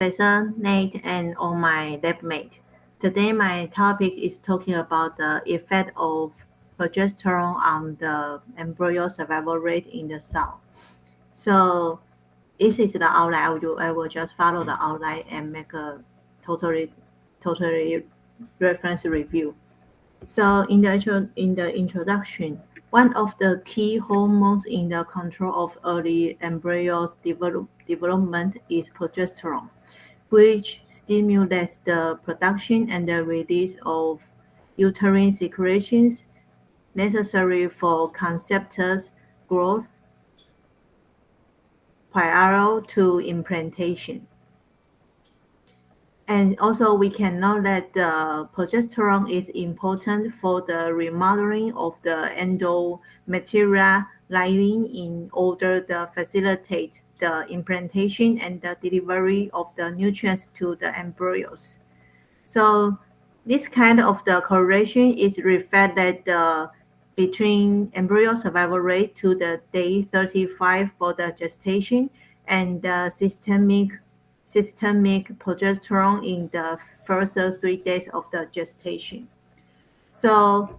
Professor Nate and on my lab mate. Today my topic is talking about the effect of progesterone on the embryo survival rate in the cell. So this is the outline. I will just follow the outline and make a totally reference review. So in the introduction, one of the key hormones in the control of early embryo development is progesterone, which stimulates the production and the release of uterine secretions necessary for conceptus growth prior to implantation. And also, we can know that the progesterone is important for the remodeling of the endometrial lining in order to facilitate the implantation and the delivery of the nutrients to the embryos. So this kind of the correlation is reflected between embryo survival rate to the day 35 for the gestation and the systemic progesterone in the first 3 days of the gestation. So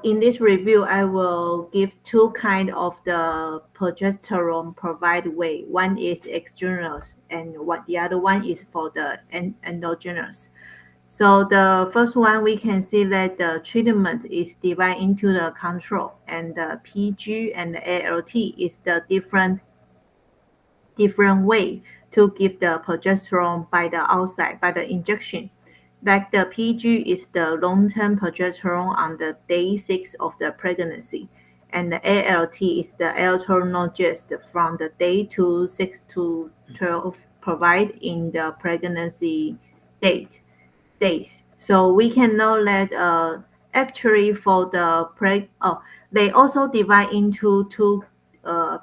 in this review, I will give two kind of the progesterone provide way. One is exogenous and the other one is for the endogenous. So the first one, we can see that the treatment is divided into the control, and the PG and the ALT is the different way to give the progesterone by the outside, by the injection. Like the PG is the long-term progesterone on the day 6 of the pregnancy, and the ALT is the alternogest from the day 6 to 12 provide in the pregnancy days. So we can know that actually for the they also divide into two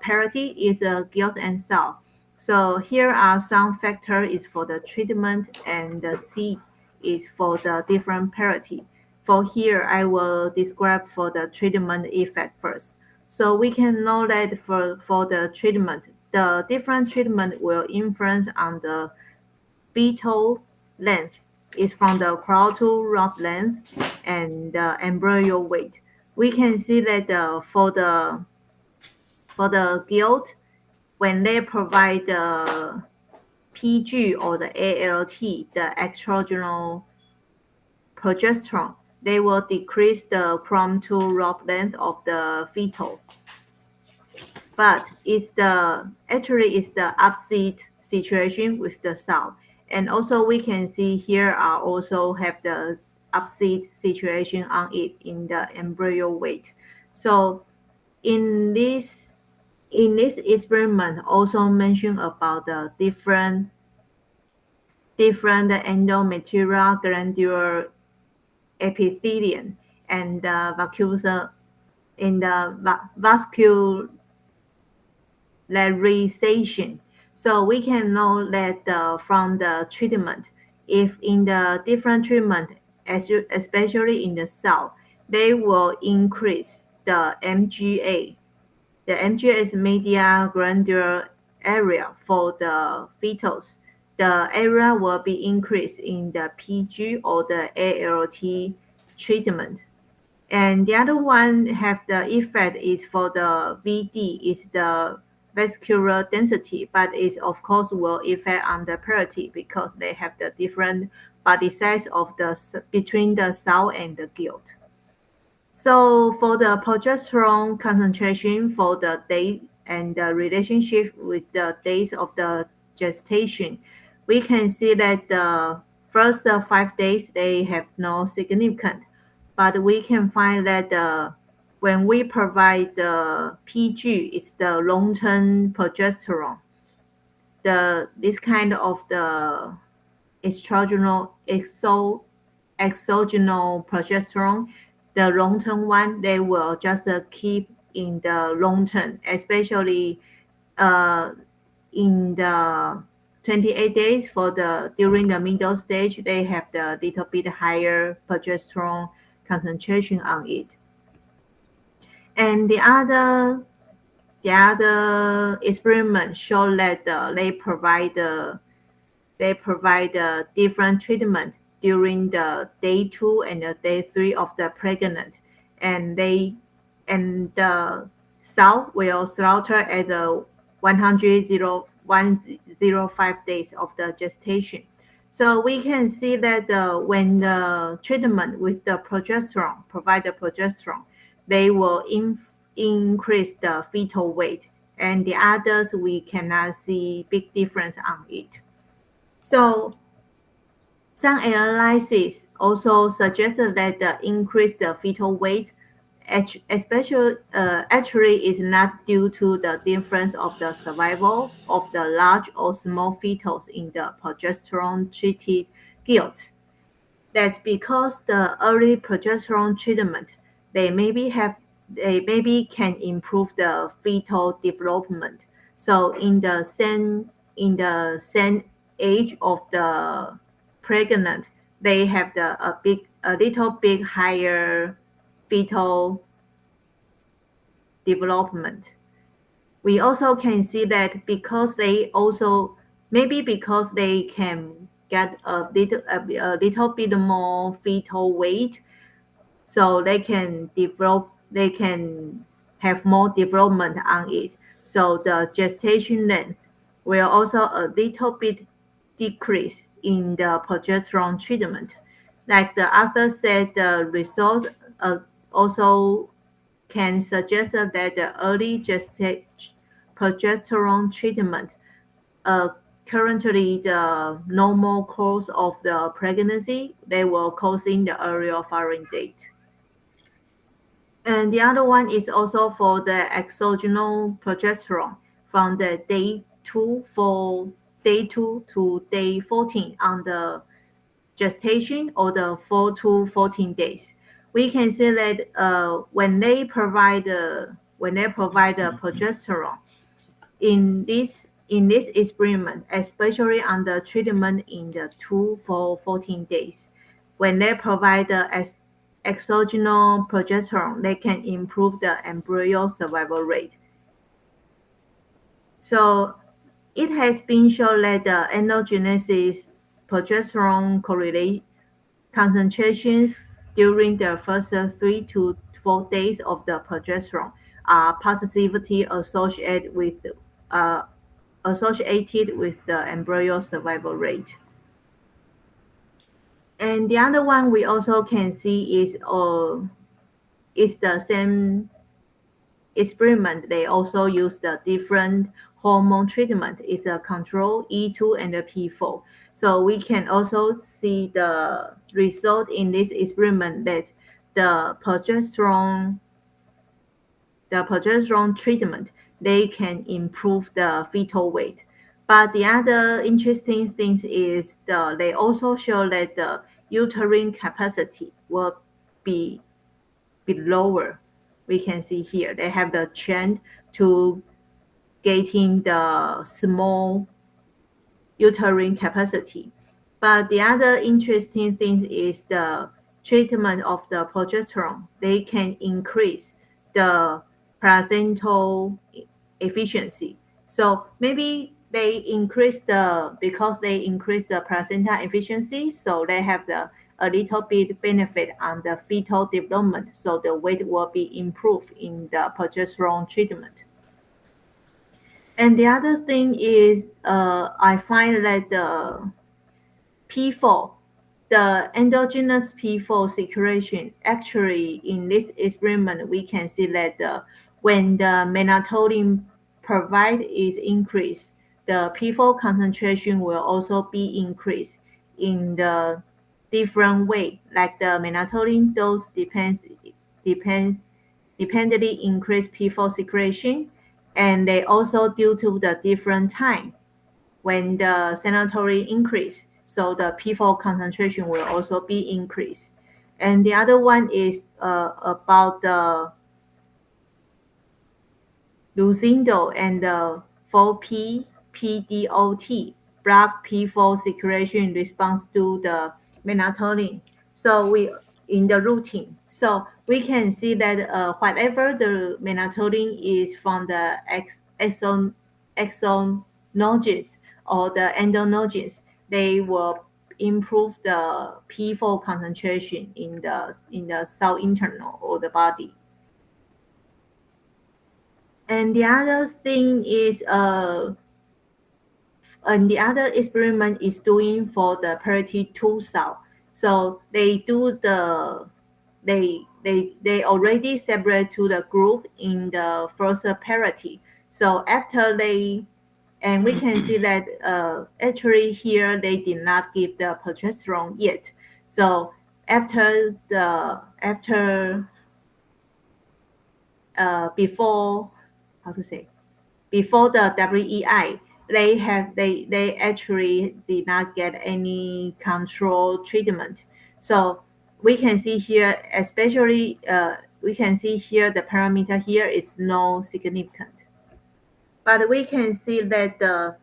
parity is guilt and self. So here are some factors is for the treatment and the C is for the different parity. For here, I will describe for the treatment effect first. So we can know that for the treatment, the different treatment will influence on the beetle length is from the crawl to rod length and the embryo weight. We can see that for the guilt, when they provide the PG or the ALT, the extragenous progesterone, they will decrease the chrome to rod length of the fetal. But it's the opposite situation with the cell. And also we can see here are also have the opposite situation on it in the embryo weight. So in this experiment also mentioned about the different endometrial glandular epithelium and the vascularization. So we can know that from the treatment, if in the different treatment, especially in the cell, they will increase the MGA. The MGA is medial glandular area for the fetals. The area will be increased in the PG or the ALT treatment. And the other one have the effect is for the VD is the vascular density, but it of course will affect on the parity because they have the different body size of the between the cell and the guilt. So for the progesterone concentration for the day and the relationship with the days of the gestation, we can see that the first 5 days they have no significant, but we can find that when we provide the PG, it's the long-term progesterone. This kind of the exogenous progesterone, the long-term one, they will just keep in the long term, especially in the 28 days for the during the middle stage, they have the little bit higher progesterone concentration on it. And the other experiment show that they provide the they provide a different treatment during the day 2 and the day 3 of the pregnant, and the sow will slaughter at the 105 days of the gestation. So we can see that when the treatment with the progesterone provide the progesterone, they will increase the fetal weight, and the others we cannot see big difference on it. So some analysis also suggested that the increased the fetal weight especially actually is not due to the difference of the survival of the large or small fetus in the progesterone treated guilt. That's because the early progesterone treatment, they maybe can improve the fetal development. So in the same age of the pregnant, they have a little bit higher fetal development. We also can see that because they can get a little bit more fetal weight, so they can have more development on it. So the gestation length will also a little bit decrease in the progesterone treatment. Like the author said, the results also can suggest that the early progesterone treatment, uh, currently the normal course of the pregnancy, they will causing the earlier firing date. And the other one is also for the exogenous progesterone from the day 2 to day 14 on the gestation or the 4 to 14 days. We can see that when they provide the progesterone in this experiment, especially on the treatment in the 2 for 14 days, when they provide the exogenous progesterone, they can improve the embryo survival rate. So it has been shown that the endogenesis progesterone correlate concentrations during the first 3 to 4 days of the progesterone are positively uh, associated with the embryo survival rate. And the other one we also can see is the same experiment. They also use the different hormone treatment. It's a control E2 and a P4. So we can also see the result in this experiment that the progesterone the progesterone treatment, they can improve the fetal weight. But the other interesting thing is they also show that the uterine capacity will be lower. We can see here they have the trend to getting the small uterine capacity. But the other interesting thing is the treatment of the progesterone. They can increase the placental efficiency. So maybe because they increase the placenta efficiency, so they have a little bit benefit on the fetal development. So the weight will be improved in the progesterone treatment. And the other thing is, I find that the P4, the endogenous P4 secretion, actually in this experiment, we can see that when the melatonin provide is increased, the P4 concentration will also be increased in the different way. Like the melatonin dose depends dependently increase P4 secretion, and they also due to the different time when the serotonin increase, so the P4 concentration will also be increased. And the other one is about the Lucindo and the 4P PDOT block P4 secretion in response to the melatonin. So we in the routine. So we can see that whatever the melatonin is from the exonogens or the endonogens, they will improve the P4 concentration in the cell internal or the body. And the other thing is and the other experiment is doing for the parity 2 cell. So they already separate to the group in the first parity. So after they and we can see that actually here they did not give the progesterone yet. So after before how to say before the WEI, they actually did not get any control treatment. So we can see here, especially we can see here the parameter here is no significant. But we can see that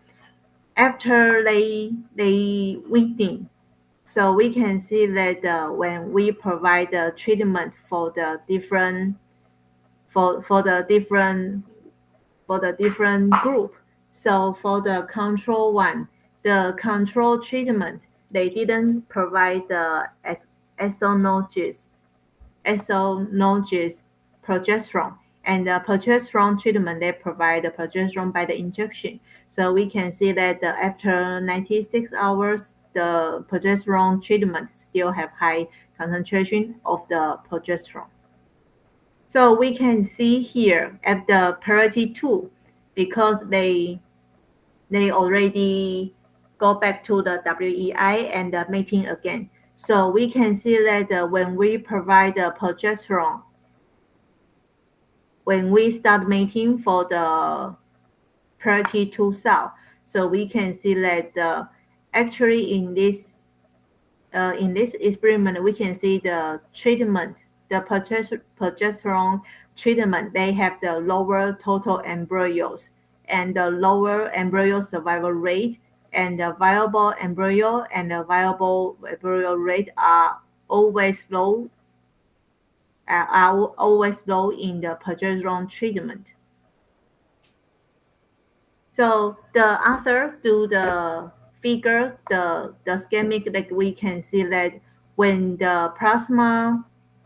after they weakening, so we can see that when we provide the treatment for the different for the different group. So for the control one, the control treatment, they didn't provide the exogenous progesterone. And the progesterone treatment, they provide the progesterone by the injection. So we can see that after 96 hours, the progesterone treatment still have high concentration of the progesterone. So we can see here at the parity 2, because they already go back to the WEI and the mating again. So we can see that when we provide the progesterone, when we start mating for the parity 2 cell, so we can see that actually in this experiment, we can see the treatment, the progesterone treatment, they have the lower total embryos and the lower embryo survival rate, and the viable embryo and the viable embryo rate are always low, in the progesterone treatment. So the author do the figure, the schematic, like we can see that when the plasma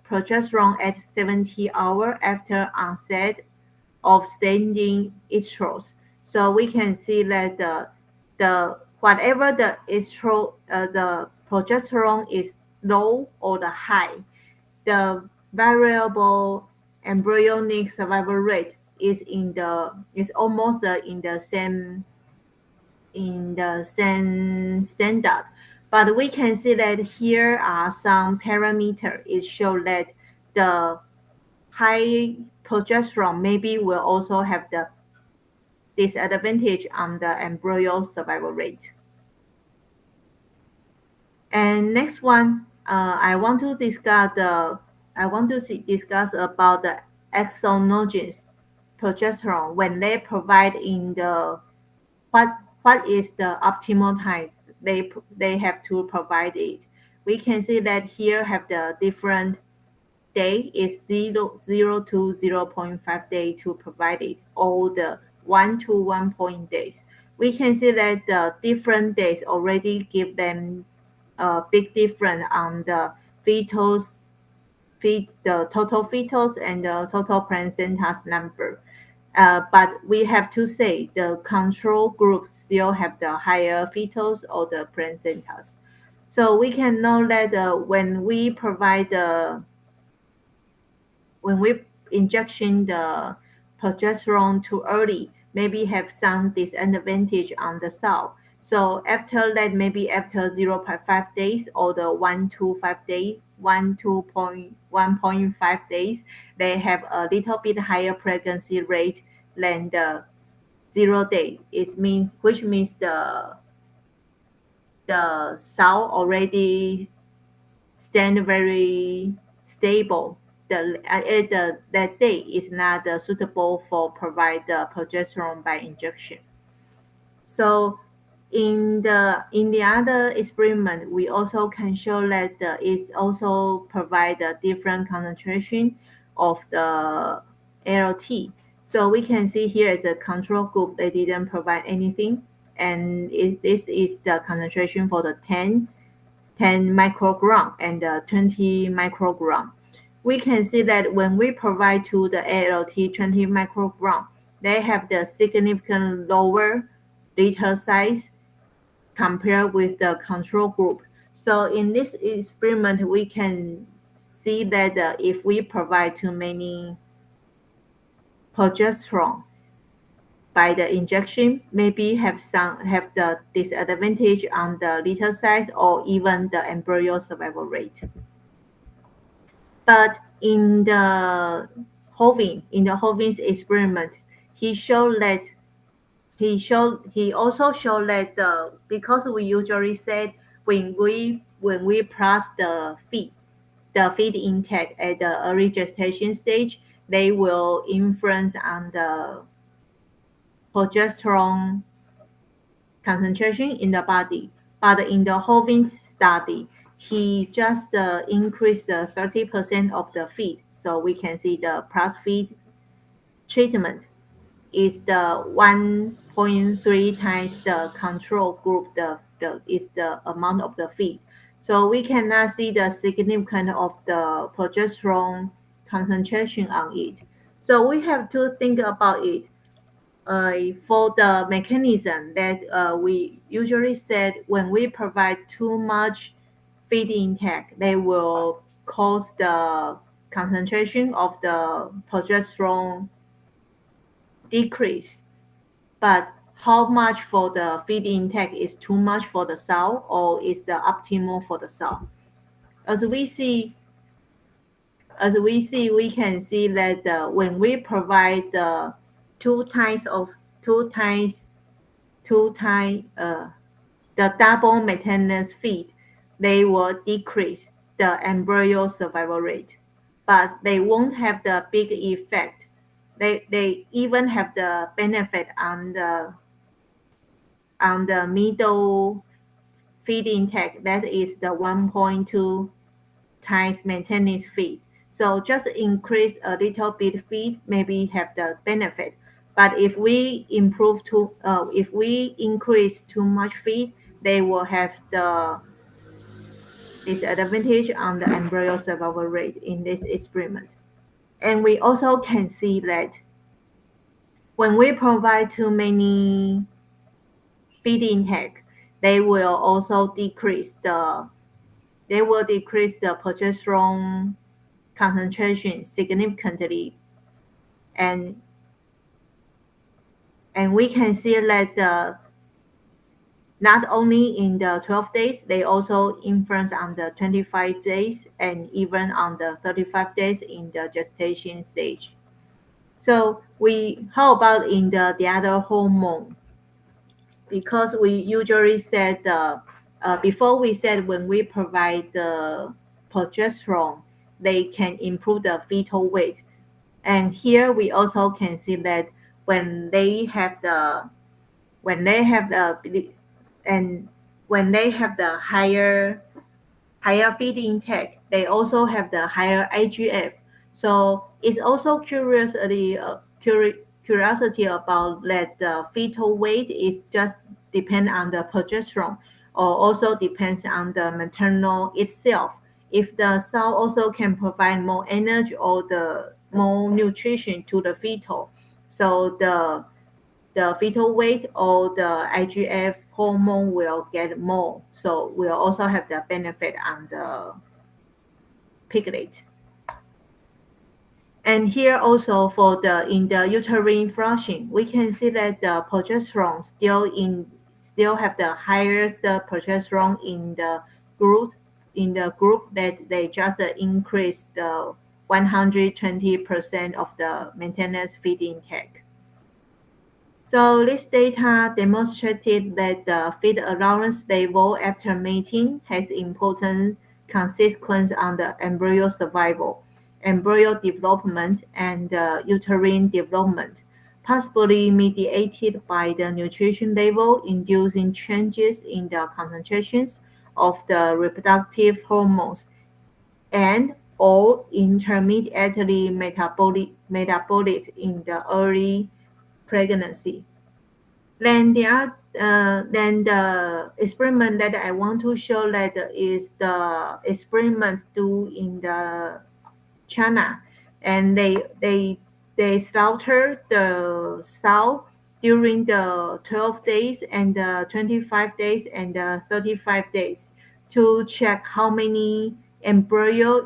progesterone at 70 hours after onset of standing estrus. So we can see that the whatever the the progesterone is low or the high, the variable embryonic survival rate is almost in the same standard. But we can see that here are some parameters. It shows that the high progesterone maybe will also have the disadvantage on the embryo survival rate. And next one, I want to discuss about the exogenous progesterone when they provide in the what is the optimal time they have to provide it. We can see that here have the different day is 0 to 0.5 day to provide it, or the 1 to 1 point days. We can see that the different days already give them a big difference on the fetals, the total fetals and the total placentas number. But we have to say the control group still have the higher fetals or the placentas. So we can know that when we provide when we injection the progesterone too early, maybe have some disadvantage on the cell. So after that, maybe after 0.5 days or the 1 to 5 days, 1.5 days, they have a little bit higher pregnancy rate than the 0 day. Which means the cell already stand very stable. That day is not suitable for provide the progesterone by injection. So in the other experiment, we also can show that it also provide a different concentration of the ALT. So we can see here is a control group, they didn't provide anything, and this is the concentration for the 10 microgram and the 20 microgram. We can see that when we provide to the ALT 20 microgram, they have the significant lower liter size compared with the control group. So in this experiment, we can see that if we provide too many progesterone by the injection, maybe have the disadvantage on the liter size or even the embryo survival rate. But in the Hovin's experiment, he also showed that because we usually said when we plus the feed intake at the early gestation stage, they will influence on the progesterone concentration in the body. But in the Hovin's study, he just increased the 30% of the feed. So we can see the plus feed treatment is the 1.3 times the control group, is the amount of the feed. So we cannot see the significance of the progesterone concentration on it. So we have to think about it. For the mechanism that we usually said when we provide too much feed intake, they will cause the concentration of the progesterone decrease. But how much for the feed intake is too much for the cell or is the optimal for the cell? As we see, we can see that when we provide the two times the double maintenance feed, they will decrease the embryo survival rate, but they won't have the big effect. They even have the benefit on the middle feed intake, that is the 1.2 times maintenance feed. So just increase a little bit feed, maybe have the benefit. But if we increase too much feed, they will have the disadvantage on the embryo survival rate in this experiment. And we also can see that when we provide too many feed intake, they will also decrease the progesterone concentration significantly, and we can see that not only in the 12 days, they also influence on the 25 days and even on the 35 days in the gestation stage. So how about in the other hormone? Because we usually said before we said when we provide the progesterone, they can improve the fetal weight. And here we also can see that when they have the higher feed intake, they also have the higher IGF. So it's also curiosity about that the fetal weight is just depend on the progesterone or also depends on the maternal itself. If the cell also can provide more energy or the more nutrition to the fetal, so the fetal weight or the IGF hormone will get more. So we'll also have the benefit on the piglet. And here also for in the uterine flushing, we can see that the progesterone still have the highest progesterone in the group that they just increased the 120% of the maintenance feed intake. So this data demonstrated that the feed allowance level after mating has important consequence on the embryo survival, embryo development, and uterine development, possibly mediated by the nutrition level inducing changes in the concentrations of the reproductive hormones and or intermediately metabolic in the early pregnancy. Then the experiment that I want to show that is the experiment do in the China, and they slaughter the sow during the 12 days and the 25 days and the 35 days to check how many embryo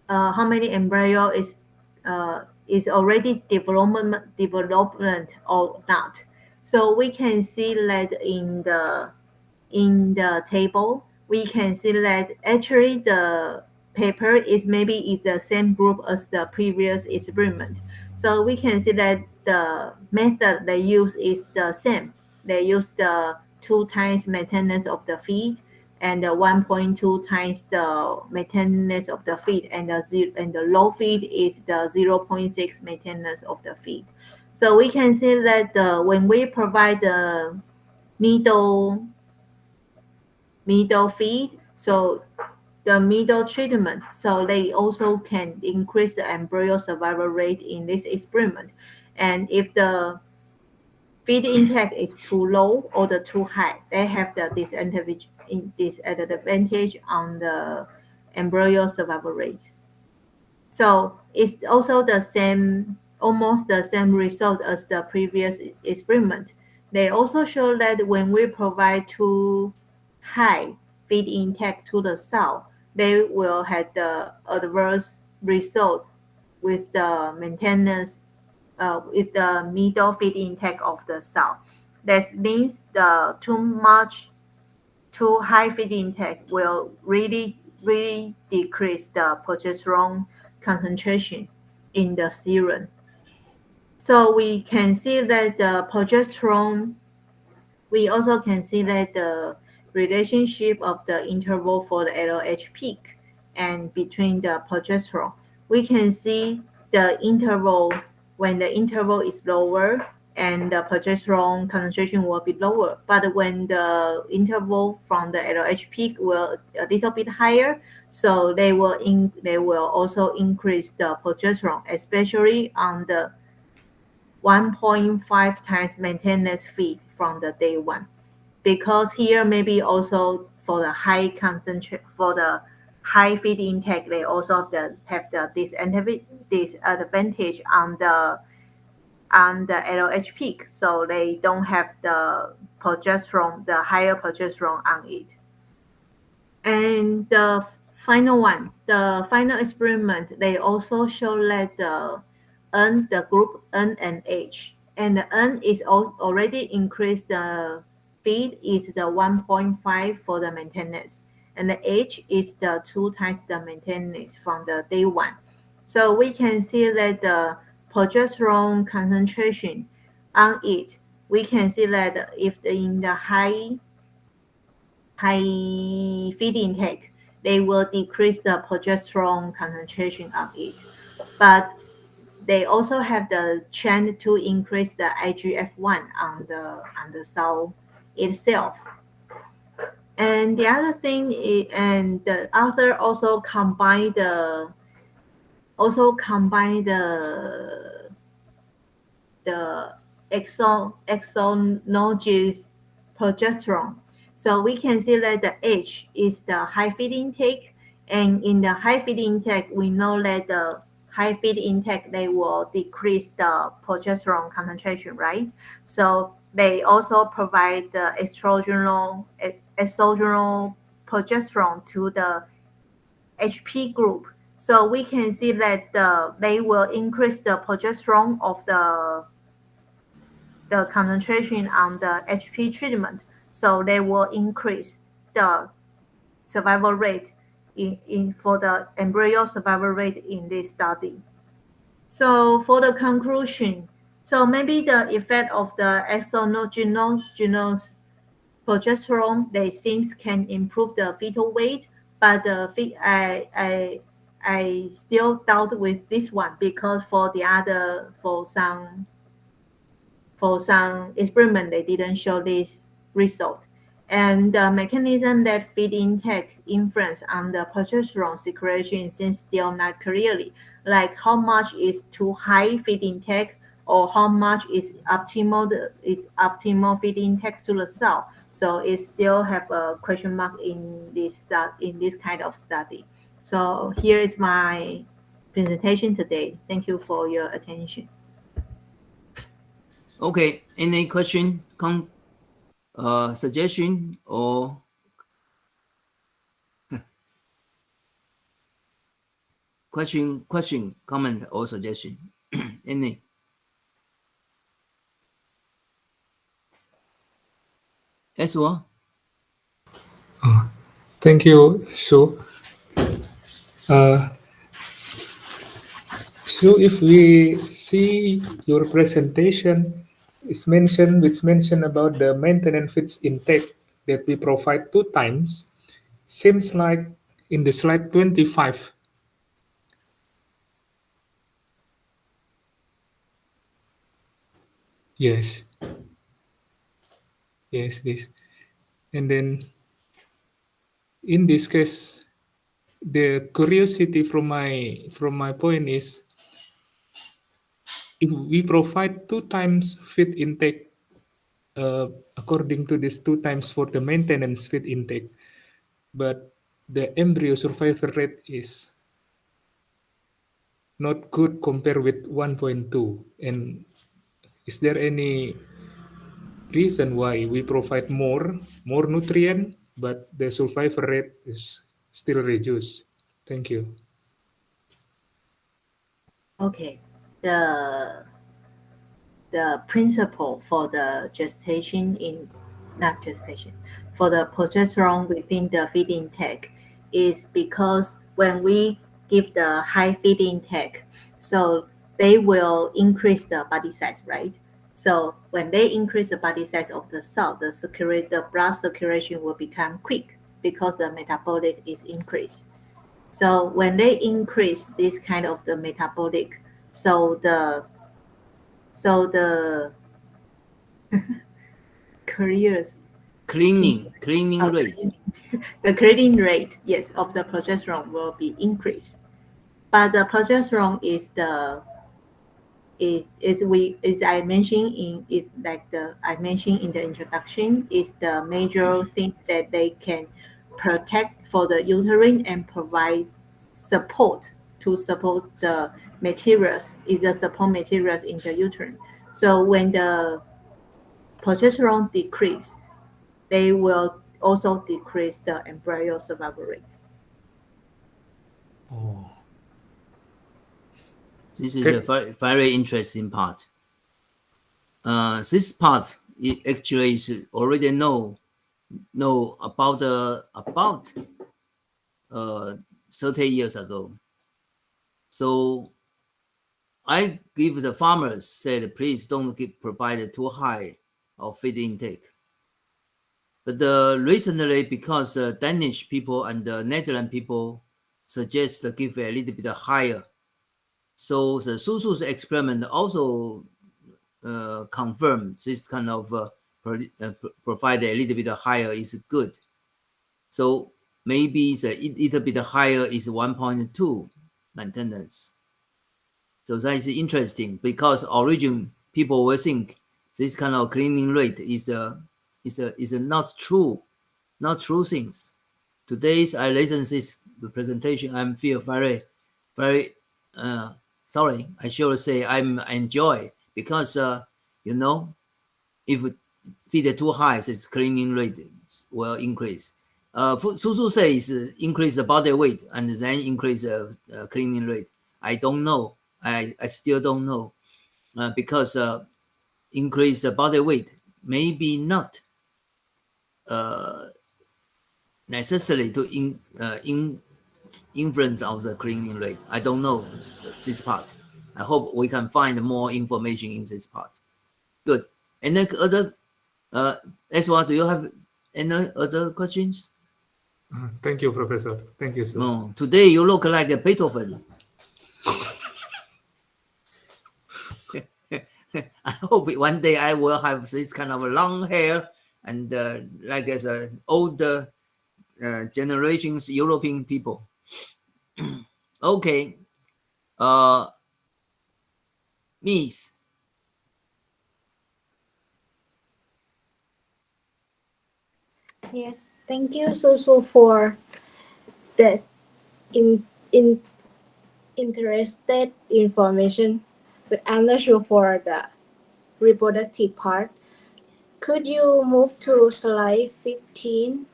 how many embryo is already development or not. So we can see that in the table, we can see that actually the paper is maybe is the same group as the previous experiment. So we can see that the method they use is the same. They use the 2 times maintenance of the feed and the 1.2 times the maintenance of the feed, and the low feed is the 0.6 maintenance of the feed. So we can see that when we provide the middle middle feed, so the middle treatment, so they also can increase the embryo survival rate in this experiment. And if the feed intake is too low or the too high, they have the disadvantage on the embryo survival rate. So it's also the same, almost the same result as the previous experiment. They also show that when we provide too high feed intake to the sow, they will have the adverse result with the maintenance, with the middle feed intake of the sow. That means the too high feed intake will really decrease the progesterone concentration in the serum. So we can see that the progesterone, we also can see that the relationship of the interval for the LH peak and between the progesterone. We can see the interval when the interval is lower and the progesterone concentration will be lower. But when the interval from the LH peak will a little bit higher, so they will also increase the progesterone, especially on the 1.5 times maintenance feed from the day one, because here maybe also for the high concentrate for the high feed intake, they also have the disadvantage on the LH peak, so they don't have the progesterone, the higher progesterone on it. And the final one, the final experiment, they also show that the group N and H, and the N is already increased. The feed is the 1.5 for the maintenance, and the H is the 2 times the maintenance from the day one. So we can see that the progesterone concentration on it, we can see that if in the high feed intake, they will decrease the progesterone concentration on it. But they also have the trend to increase the IGF-1 on the cell itself. And the other thing is, and the author also combine the exogenous progesterone. So we can see that the H is the high feed intake, and in the high feed intake, we know that the high feed intake, they will decrease the progesterone concentration, right? So they also provide the exogenous progesterone to the HP group. So we can see that they will increase the progesterone of the concentration on the HP treatment. So they will increase the survival rate for the embryo survival rate in this study. So for the conclusion, so maybe the effect of the exogenous progesterone, they seems can improve the fetal weight, but I still doubt with this one, because for some experiment, they didn't show this result. And the mechanism that feed intake influence on the progesterone secretion seems still not clearly, like how much is too high feed intake or how much is optimal feed intake to the cell. So it still have a question mark in this kind of study. So here is my presentation today. Thank you for your attention. Okay, any question, suggestion, or question, comment, or suggestion? Any? Yes, what? Thank you, Shu. So if we see your presentation, which mentioned about the maintenance feeds intake that we provide 2 times, seems like in the slide 25. Yes, yes, this. And then in this case, the curiosity from my point is, if we provide 2 times feed intake, according to this 2 times for the maintenance feed intake, but the embryo survival rate is not good compared with 1.2. And is there any reason why we provide more nutrient, but the survival rate is still reduced? Thank you. Okay. The principle for the gestation in not gestation for the progesterone within the feed intake is because when we give the high feed intake, so they will increase the body size, right? So when they increase the body size of the cell, the blood circulation will become quick because the metabolic is increased. So when they increase this kind of the metabolic, so the careers Cleaning of rate. the cleaning rate, yes, of the progesterone will be increased. But the progesterone is I mentioned in is like the I mentioned in the introduction is the major things that they can protect for the uterine and provide support to support the materials is the support materials in the uterine. So when the progesterone decrease, they will also decrease the embryo survival rate. Oh, This is a okay. very, very interesting part. This part it actually is already know about 30 years ago. So I give the farmers said, please don't provide too high of feed intake. But recently, because Danish people and the Netherlands people suggest to give a little bit higher, so the Susu's experiment also confirm this kind of provide a little bit higher is good. So maybe the little bit higher is 1.2 maintenance. So that is interesting because origin people will think this kind of cleaning rate is a not true things. Today's I listen this presentation, I feel very sorry. I should say I'm enjoy because you know if feed too high, its cleaning rate will increase. Susu says increase the body weight and then increase the cleaning rate. I don't know. I still don't know because increase the body weight maybe not necessary to influence of the cleaning rate. I don't know this part. I hope we can find more information in this part. Good. And then other Eswa, do you have any other questions? Thank you, Professor. Thank you, sir. No. Today you look like a Beethoven. I hope one day I will have this kind of long hair and like as older generations European people. Okay. Miss, Yes, thank you so for the in interested information, but I'm not sure for the reproductive part. Could you move to slide 15?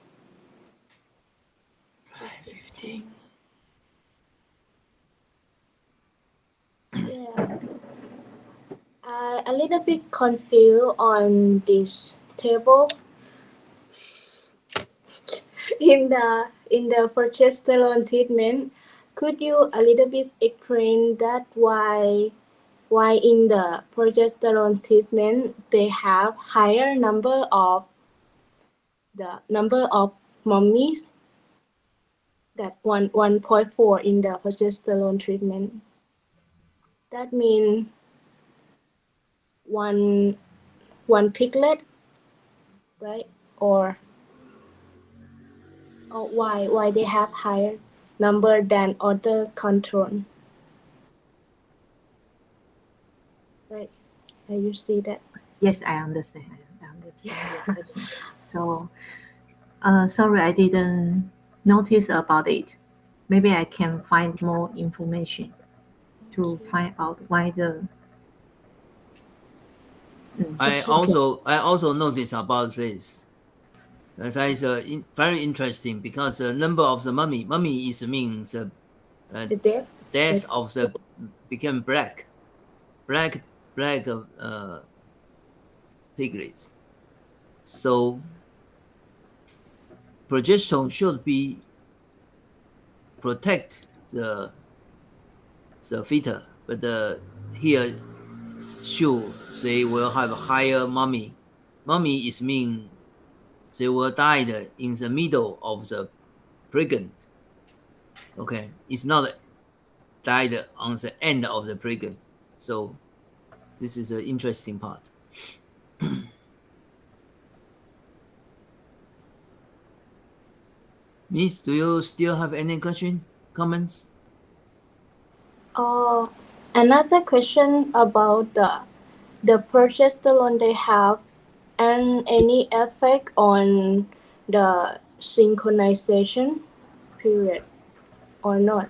15. Yeah, I a little bit confused on this table. In the progesterone treatment, could you a little bit explain that why in the progesterone treatment they have higher number of mummies that 1.4 in the progesterone treatment. That means one piglet, right? Or why they have higher number than other control, right? You see that? Yes, I understand. I understand your question. So, sorry, I didn't notice about it. Maybe I can find more information to find out why the. I Okay. also noticed about this. That is very interesting because the number of the mummy is means The death. death of the became black piglets. So progesterone should be protect the fetus, but here Shu they will have higher mummy. Mummy is mean they will die in the middle of the pregnant. Okay, it's not died on the end of the pregnant. So this is an interesting part. Miss, do you still have any comments? Another question about the progesterone they have and any effect on the synchronization period or not?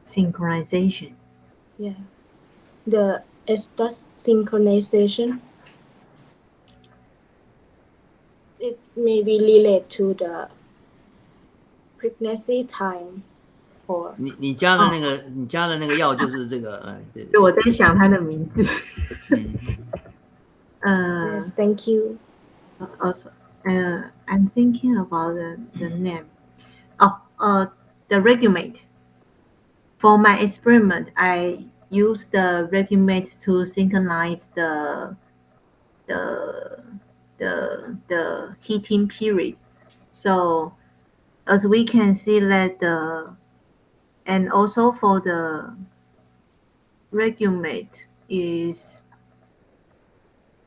Synchronization. Yeah, the estrus synchronization. It may be related to the pregnancy time or 你加的那个药就是这个，对对，我在想它的名字。yes, thank you. Also, I'm thinking about the name. Oh, the Regulate. For my experiment, I used the Regulate to synchronize the the heating period. So as we can see that and also for the Regulate is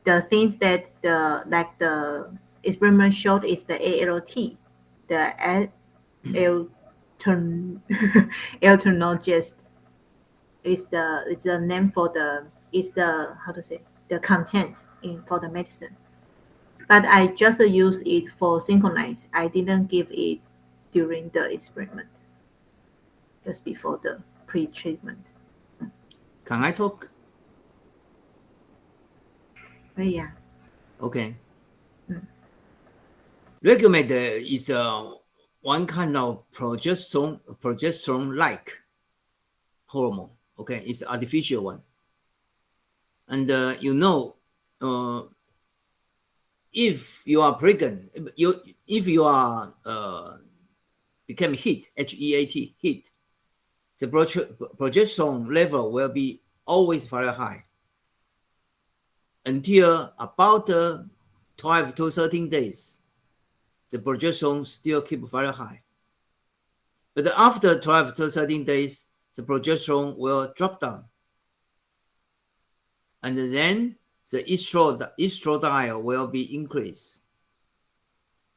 the things that the experiment showed is the ALT, the alternogest is the name for the is the how to say the content in for the medicine. But I just use it for synchronize. I didn't give it during the experiment, just before the pre-treatment. Can I talk? But yeah. Okay. Regulate is one kind of progesterone-like hormone. Okay, it's artificial one. And if you are pregnant, if you are become heat, HEAT, heat, the progesterone level will be always very high until about 12 to 13 days. The progesterone still keep very high. But after 12 to 13 days, the progesterone will drop down. And then the estradiol will be increased.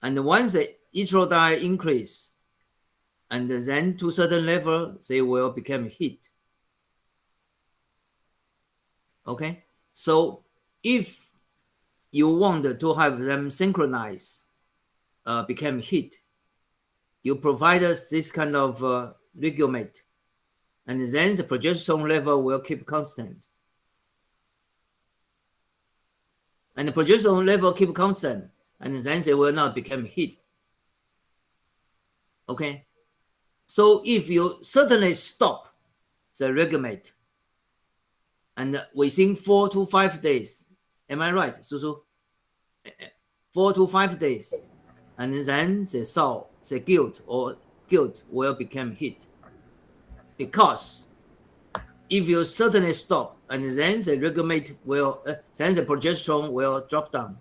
And once the estradiol increase, and then to certain level, they will become heat. Okay? So if you want to have them synchronize, become heat, you provide us this kind of regulate, and then the progesterone level will keep constant. And the progesterone level keep constant, and then they will not become heat. Okay? So if you certainly stop the regulate, and within 4 to 5 days, am I right, Susu? 4 to 5 days, and then the cell, the guilt will become heat. Because if you certainly stop, and then the regulate will, then the progesterone will drop down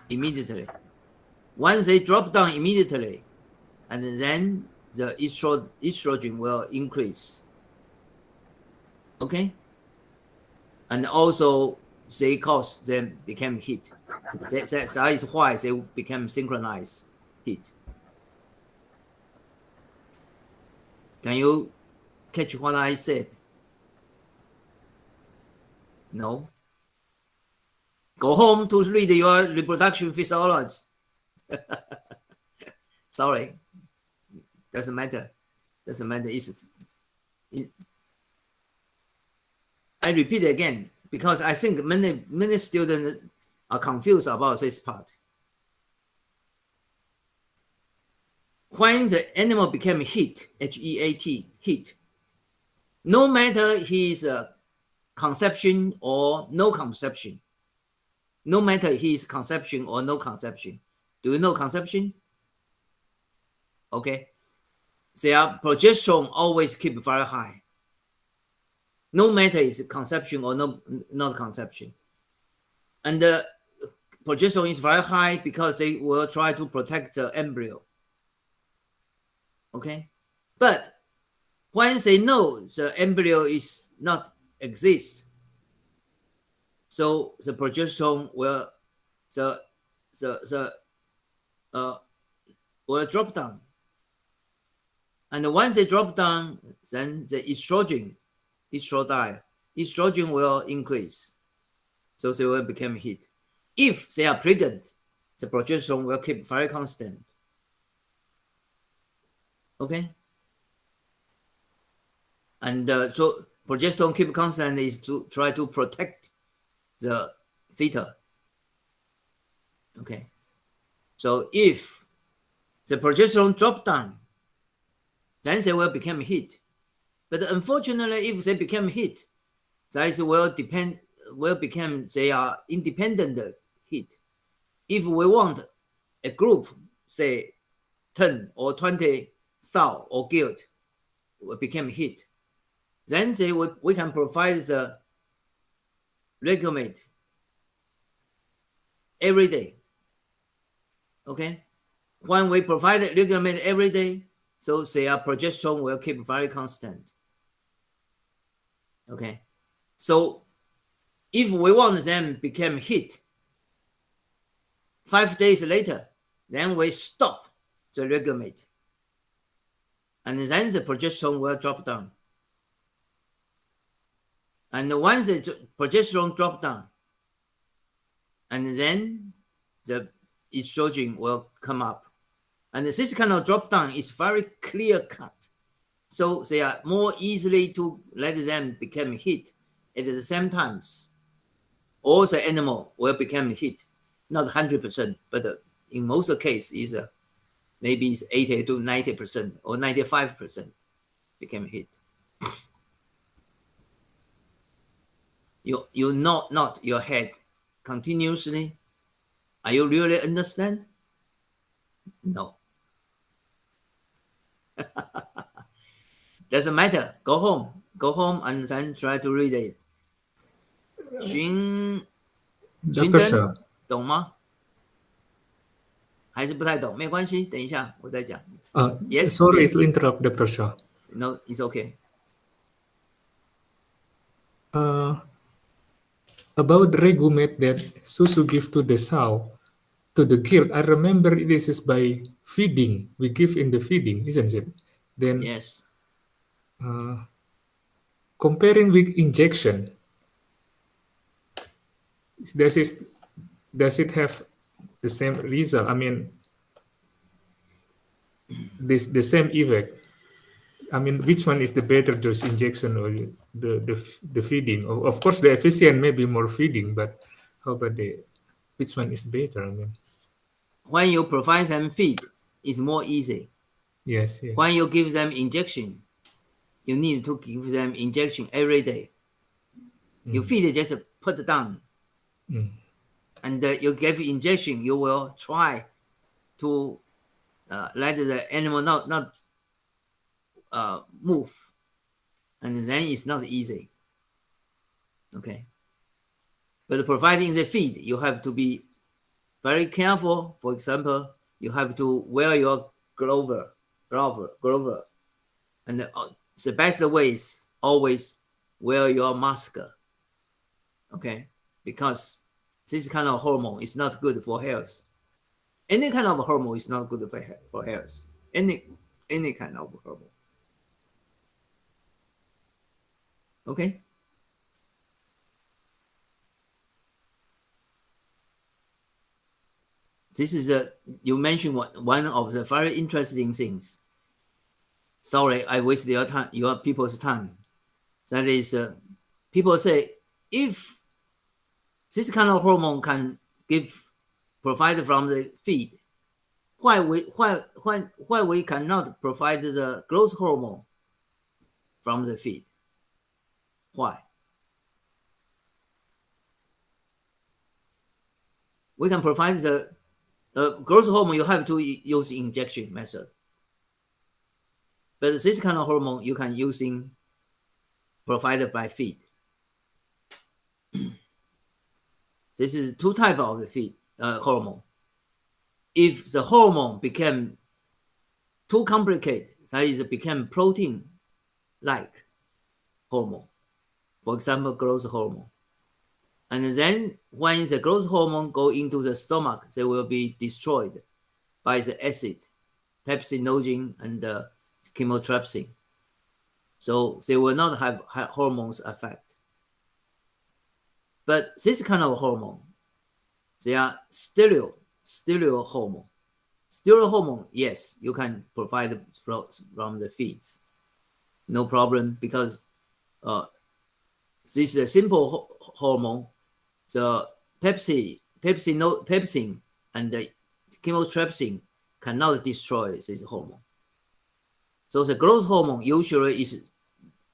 immediately. Once they drop down immediately, and then the estrogen will increase. Okay? And also they cause them become heat. That is why they become synchronized heat. Can you catch what I said? No? Go home to read your reproduction physiology. Sorry. Doesn't matter. Doesn't matter. I repeat again, because I think many students are confused about this part. When the animal became heat, H-E-A-T, heat, no matter his conception or no conception, no matter his conception or no conception. Do you know conception? Okay. Their progesterone always keep very high. No matter is conception or not conception. And the progesterone is very high because they will try to protect the embryo. Okay. But once they know the embryo is not exist, so the progesterone will will drop down. And once they drop down, then the estrogen will increase. So they will become heat. If they are pregnant, the progesterone will keep very constant. Okay? And so progesterone keep constant is to try to protect the fetus. Okay? So if the progesterone drop down, then they will become heat. But unfortunately, if they become heat, that will become they are independent heat. If we want a group, say 10 or 20 cell or guilt will become heat, then we can provide the regulate every day. Okay? When we provide the regulate every day, so their progesterone will keep very constant. Okay? So if we want them become heat, 5 days later, then we stop the regulate. And then the progesterone will drop down. And once the progesterone drop down, and then the estrogen will come up. And this kind of drop down is very clear cut. So they are more easily to let them become heat at the same times. All the animal will become heat, not 100%, but in most cases, maybe it's 80 to 90% or 95% become heat. You nod your head continuously. Are you really understand? No. Doesn't matter. Go home and then try to read it. Dr. Sha. 懂吗？还是不太懂？没关系，等一下我再讲。Yes, Sorry yes. to interrupt, Dr. Sha. No, it's okay. About the regumate that Susu give to the sow, to the guilt, I remember this is by feeding. We give in the feeding, isn't it? Then Yes. Comparing with injection, does it have the same result? I mean, the same effect. I mean, which one is the better dose, injection or the feeding? Of course, the efficient may be more feeding, but how about which one is better? I mean, When you provide them feed, it's more easy. yes. When you give them injection, you need to give them injection every day. You feed just put it down. And you give injection, you will try to let the animal not move, and then it's not easy. Okay, but providing the feed, you have to be very careful. For example, you have to wear your glove, and the best way is always wear your mask. Okay, because this kind of hormone is not good for health. Any kind of hormone is not good for health. Any kind of hormone. Okay. This is you mentioned one of the very interesting things. Sorry, I wasted your time, your people's time. That is, people say if this kind of hormone can provide from the feed, why we cannot provide the growth hormone from the feed? Why? We can provide the growth hormone. You have to use injection method, but this kind of hormone you can using provided by feed. This is two types of the feed hormone. If the hormone became too complicated, that is, became protein-like hormone, for example, growth hormone, and then when the growth hormone go into the stomach, they will be destroyed by the acid, pepsinogen and chymotrypsin. So they will not have hormones effect. But this kind of hormone, they are stereo hormone. Stereo hormone, yes, you can provide from the feeds, no problem, because this is a simple hormone. The pepsin and the chymotrypsin cannot destroy this hormone. So the growth hormone usually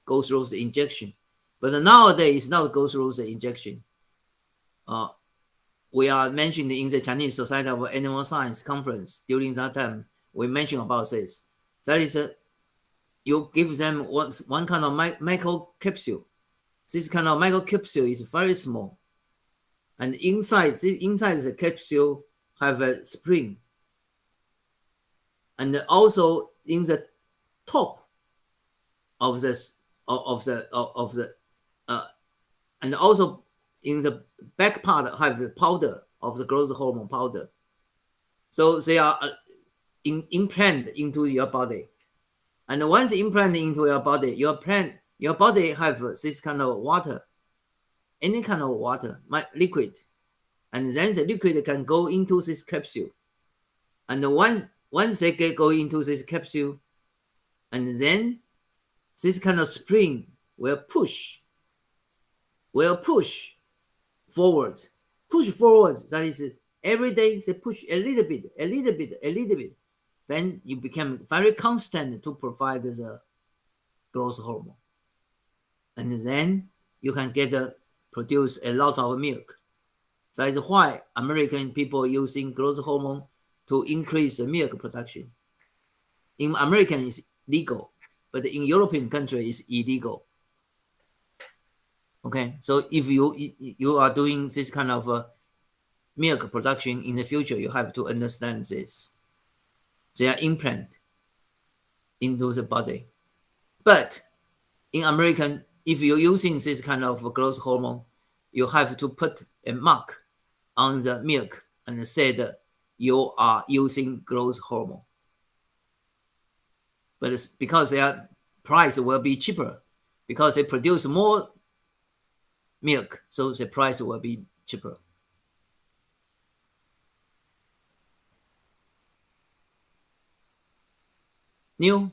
goes through the injection, but nowadays it's not go through the injection. We are mentioned in the Chinese Society of Animal Science conference. During that time, we mentioned about this. That is, you give them one kind of micro capsule. This kind of micro capsule is very small, and inside the capsule have a spring, and also in the top of this and also in the back part have the powder of the growth hormone powder. So they are implanted into your body, and once implanted into your body, your body have this kind of water, any kind of water, liquid, and then the liquid can go into this capsule, and once they go into this capsule, and then this kind of spring will push forward. That is, every day they push a little bit. Then you become very constant to provide the growth hormone, and then you can produce a lot of milk. That is why American people using growth hormone to increase the milk production. In American, it's legal, but in European country, it's illegal. Okay, so if you are doing this kind of milk production in the future, you have to understand this. They are implanted into the body. But in American, if you're using this kind of growth hormone, you have to put a mark on the milk and say that you are using growth hormone. But it's because their price will be cheaper, because they produce more milk, so the price will be cheaper. New.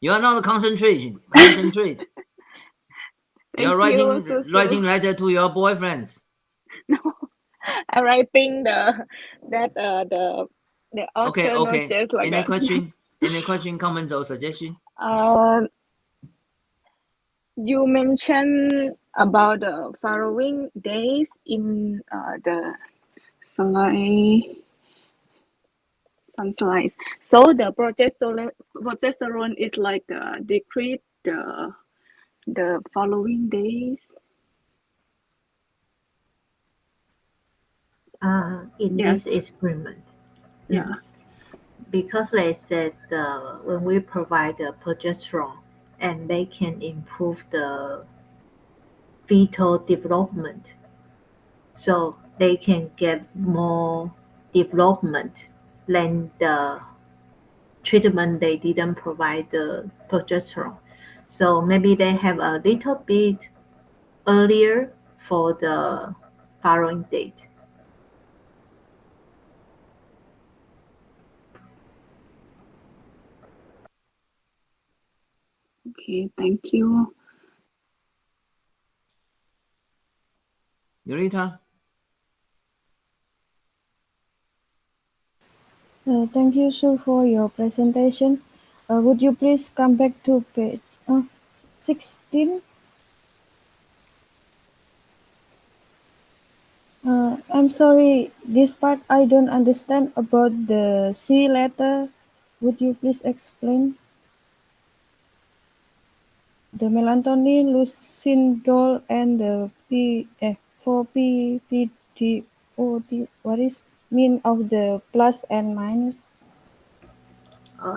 You are not concentrate. Concentrate. You are Thank you, writing letter to your boyfriends. No, I'm writing the author Okay. just like Any that. question? Any question, comments, or suggestion? You mentioned about the following days in the slide, some slides. So the progesterone is like decrease the following days. In Yes. this experiment. Yeah. Because they said when we provide the progesterone, and they can improve the fetal development, so they can get more development than the treatment they didn't provide the progesterone. So maybe they have a little bit earlier for the following date. Okay, thank you. Yurita? Thank you, Shu, for your presentation. Would you please come back to page 16? I'm sorry, this part I don't understand about the C letter. Would you please explain? The melatonin, leucindol, and the PPDOT. What is mean of the plus and minus?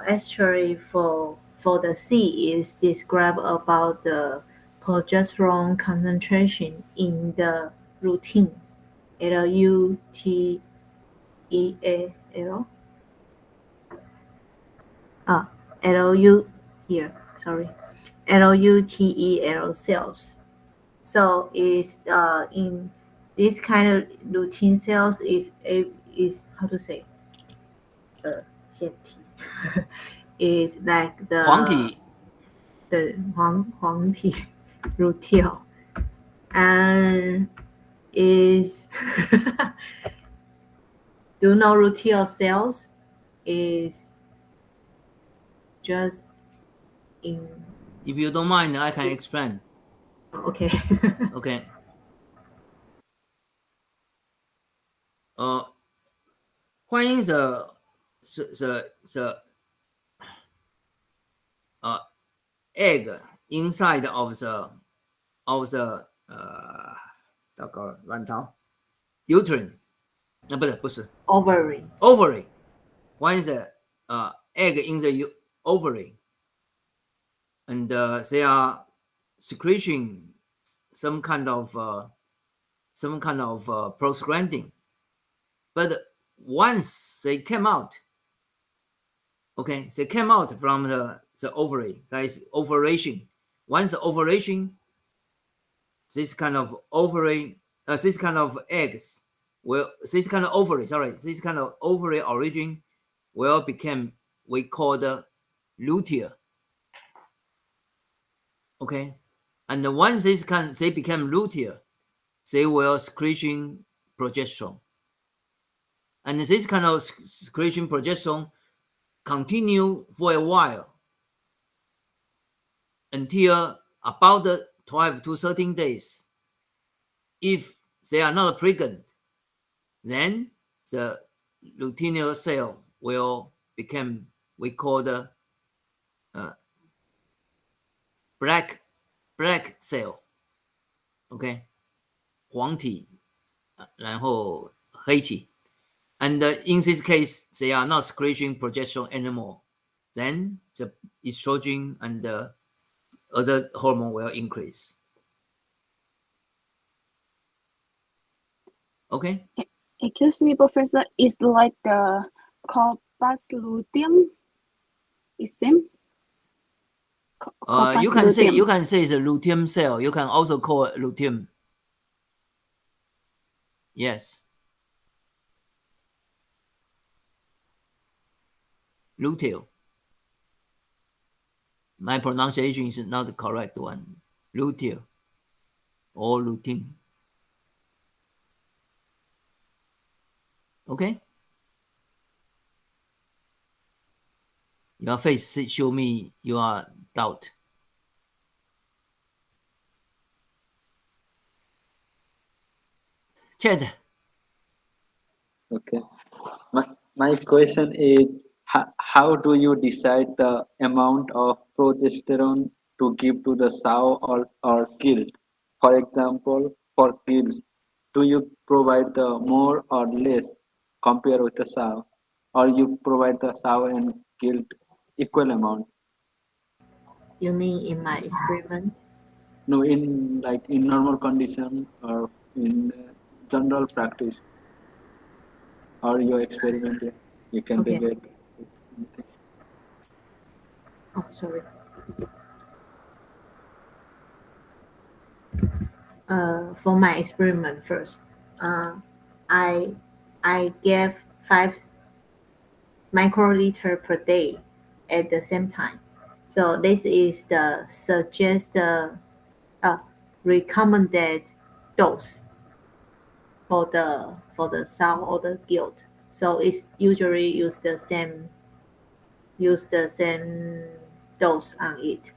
Actually, for the C is described about the progesterone concentration in the lutein, Luteal, Lu here, sorry, Luteal cells. So is in this kind of lutein cells is how to say 腺体 is like the 黄体 the 黄体 luteal and is do you know luteal cells is just in If you don't mind, I can explain. okay. Okay. 欢迎 the egg inside of the 糟糕了，卵巢 uterine 不是 ovary ovary. One is the egg in the ovary, and they are secreting some kind of prostaglandin. But once they came out, okay, they came out from the ovary. That is ovulation. Once the ovulation, this kind of ovary, this kind of eggs will, this kind of ovary origin will become, we call the luteal. Okay, and once they become luteal, they will secreting progesterone, and this kind of secretion progesterone continue for a while until about 12 to 13 days. If they are not pregnant, then the luteal cell will become, we call the black cell. Okay, 黄体，然后黑体。And in this case, they are not secreting progesterone anymore. Then the estrogen and the other hormone will increase. Okay. Excuse me, Professor. It's like the corpus luteum. Is same. You can say it's a luteum cell. You can also call it luteum. Yes. luteal. My pronunciation is not the correct one. Luteal or lutein. Okay? Your face show me your doubt. Chad. Okay. My question is, how do you decide the amount of progesterone to give to the sow or kill? For example, for kills, do you provide the more or less compared with the sow, or you provide the sow and killed equal amount? You mean in my experiment? No, in like in normal condition or in general practice or your experiment, yeah, you can Okay. relate. Oh, sorry. For my experiment first, I gave 5 microliter per day at the same time. So this is the recommended dose for the sow or the guilt. So it's usually use the same dose on it.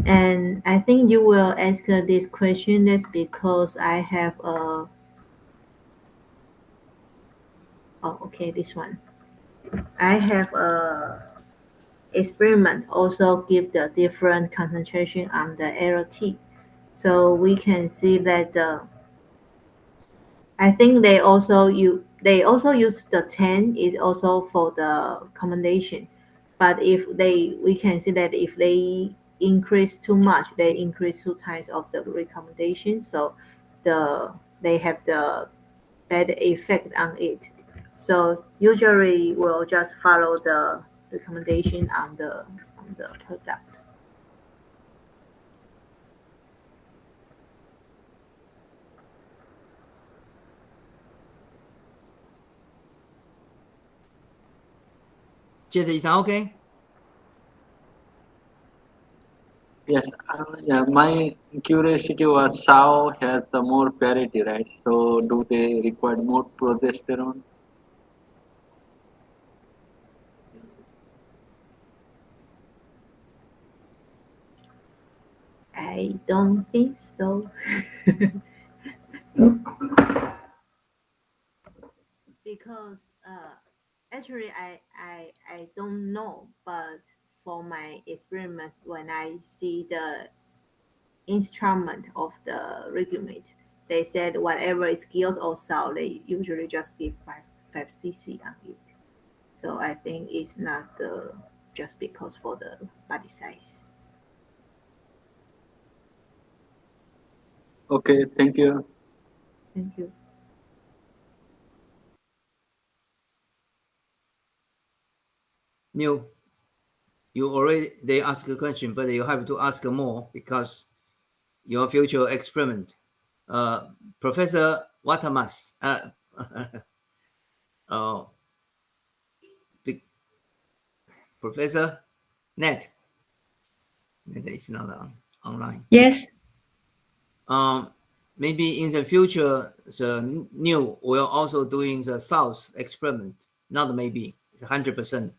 And I think you will ask this question. That's because I have a okay, this one. I have a experiment also give the different concentration on the LT. So we can see that I think they also use the 10 is also for the commendation. But we can see that if they increase too much, they increase 2 times of the recommendation. So they have the bad effect on it. So usually we'll just follow the recommendation on the product. Chad, is that okay? Yes, yeah. My curiosity was sow has the more parity, right? So do they require more progesterone? I don't think so. Because actually I don't know, but for my experiments, when I see the instrument of the regulate, they said whatever is guilt or sour, they usually just give 5 cc on it. So I think it's not just because for the body size. Okay, thank you. Thank you. Neil, you already they ask a question, but you have to ask more because your future experiment. Professor Watamas, oh, Professor Net is not online. Yes. Maybe in the future, the new will also doing the south experiment. Not maybe, it's 100%.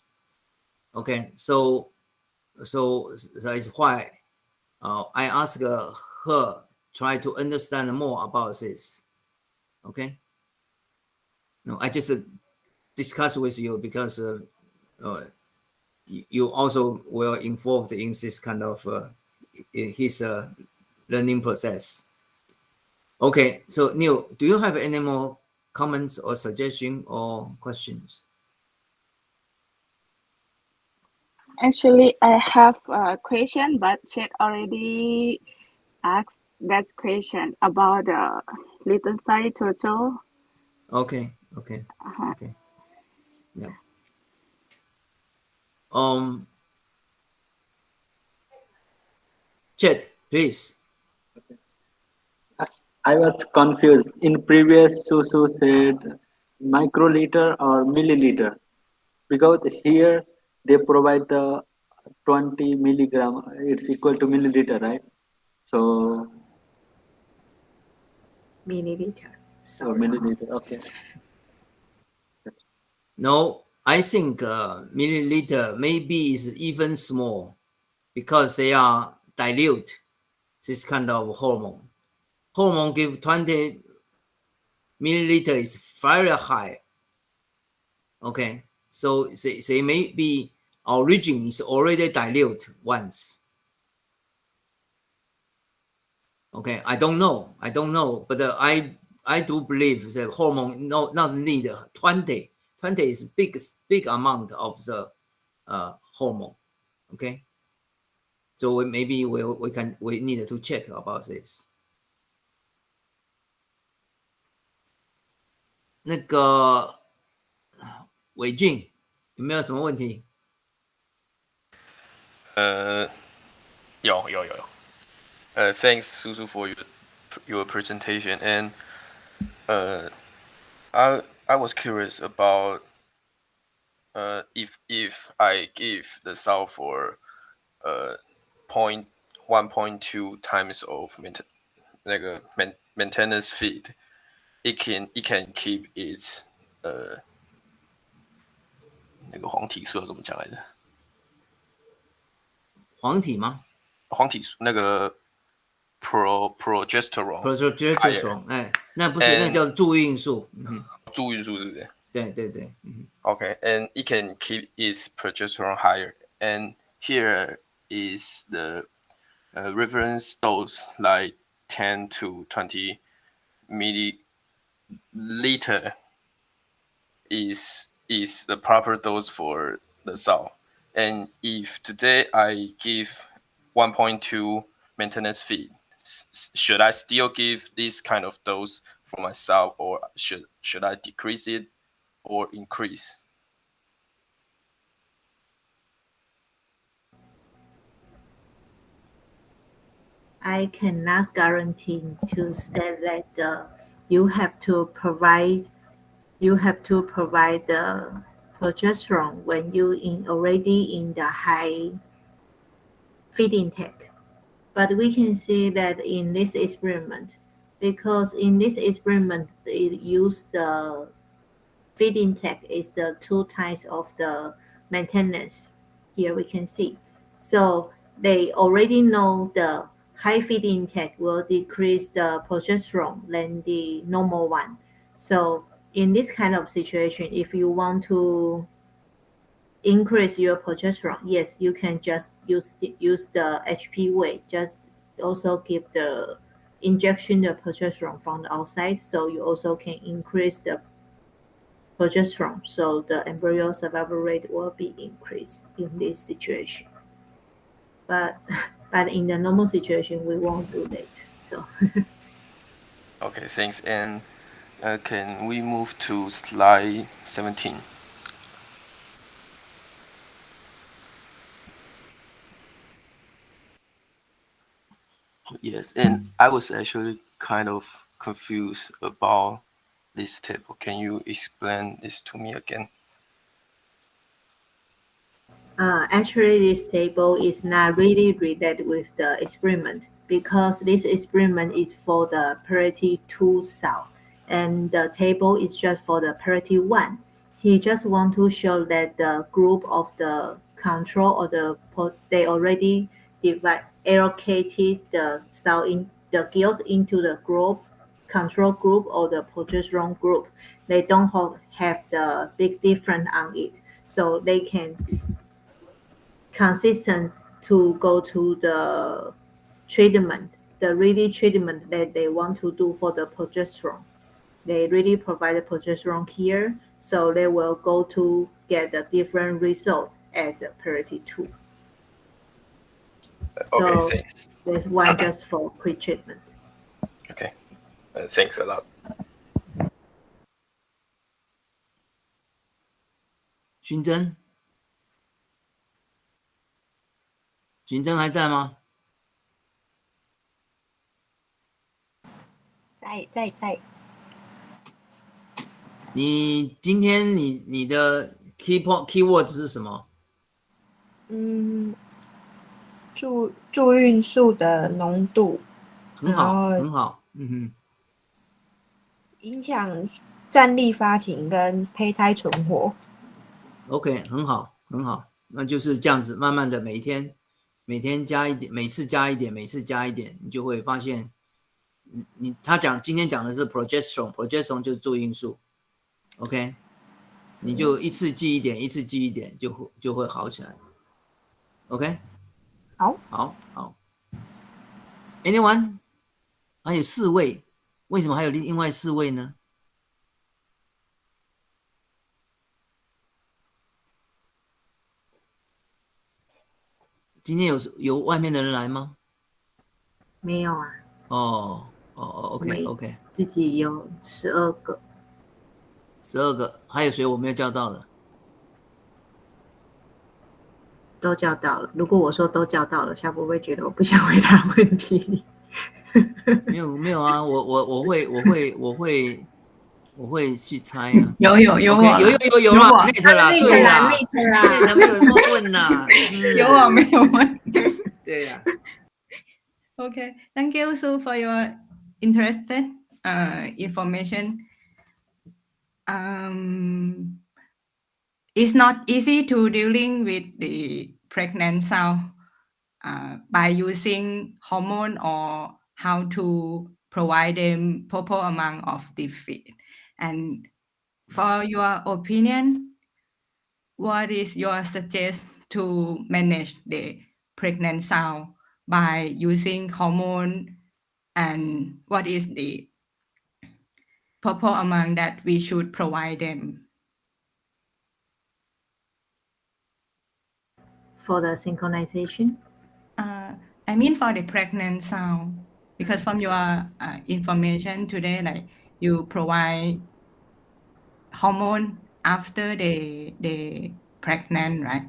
Okay, so that is why I asked her try to understand more about this. Okay. No, I just discuss with you because you also were involved in this kind of his learning process. Okay, so Neil, do you have any more comments or suggestion or questions? Actually, I have a question, but Chet already asked that question about the little side turtle. Okay, okay, Uh-huh. okay. Yeah. Chet, please. I was confused. In previous, Susu said microliter or milliliter because here they provide the 20 milligram. It's equal to milliliter, right? So milliliter. so Sorry. milliliter. Okay. Yes. No, I think milliliter maybe is even small because they are dilute this kind of hormone. Hormone give 20 milliliter is very high. Okay, so they may be origin is already dilute once. Okay, I don't know, but I do believe that hormone not need 20. 20 is big amount of the hormone. Okay, so maybe we need to check about this. 那个伟俊有没有什么问题？有。Thanks, Susu, for your presentation. And I was curious about if I give the cell for 1.2 times of maintenance feed, it can keep its 那个黄体素要怎么讲来着？黄体吗？黄体素那个 progesterone， progesterone， 哎，那不是，那叫助孕素。助孕素是不是？对。Okay, and it can keep its progesterone higher. And here is the reference dose, like 10 to 20 milliliter is the proper dose for the cell. And if today I give 1.2 maintenance feed, should I still give this kind of dose for myself, or should I decrease it or increase? I cannot guarantee to say that you have to provide the progesterone when you already in the high feed intake. But we can see that in this experiment, because in this experiment it used the feed intake is the 2 times of the maintenance. Here we can see. So they already know the high feed intake will decrease the progesterone than the normal one. So in this kind of situation, if you want to increase your progesterone, yes, you can just use the HP way. Just also give the injection the progesterone from the outside, so you also can increase the progesterone, so the embryo survival rate will be increased in this situation. But in the normal situation, we won't do that. So. Okay, thanks. And can we move to slide 17? Yes, and I was actually kind of confused about this table. Can you explain this to me again? Actually, this table is not really related with the experiment because this experiment is for the priority 2 cell and the table is just for the priority 1. He just want to show that the group of the control or they already allocated the cell in the guilt into the group, control group or the progesterone group. They don't have the big difference on it, so they can consistent to go to the treatment, the really treatment that they want to do for the progesterone. They really provide the progesterone here, so they will go to get the different result at the priority 2. So Okay, thanks. there's one just for pre-treatment. Okay, thanks a lot. 君真还在吗？在。你今天你的 keyword 是什么？助孕素的浓度，很好，然后很好，影响站立发情跟胚胎存活。OK，很好，很好，那就是这样子，慢慢的每天加一点，每次加一点，每次加一点，你就会发现，他今天讲的是 progesterone 就是助孕素 ，OK，你就一次记一点，一次记一点，就会好起来 ，OK， 好 ，Anyone？ 还有4位，为什么还有另外4位呢？今天有外面的人来吗？没有啊。OK， 自己有12个。12个，还有谁我没有叫到的？都叫到了。如果我说都叫到了，小波会觉得我不想回答问题。没有啊，我会去猜啊。有 OK， 有啦 ，net 啦，对啦 ，net 没有这么问啦。有我没有问。对呀。Okay, thank you Sue for your interested information. It's not easy to dealing with the pregnant sow by using hormone or how to provide them proper amount of the feed. And for your opinion, what is your suggest to manage the pregnant sow by using hormone, and what is the proper amount that we should provide them? For the synchronization? I mean for the pregnant sow, because from your information today, like you provide hormone after the pregnant, right?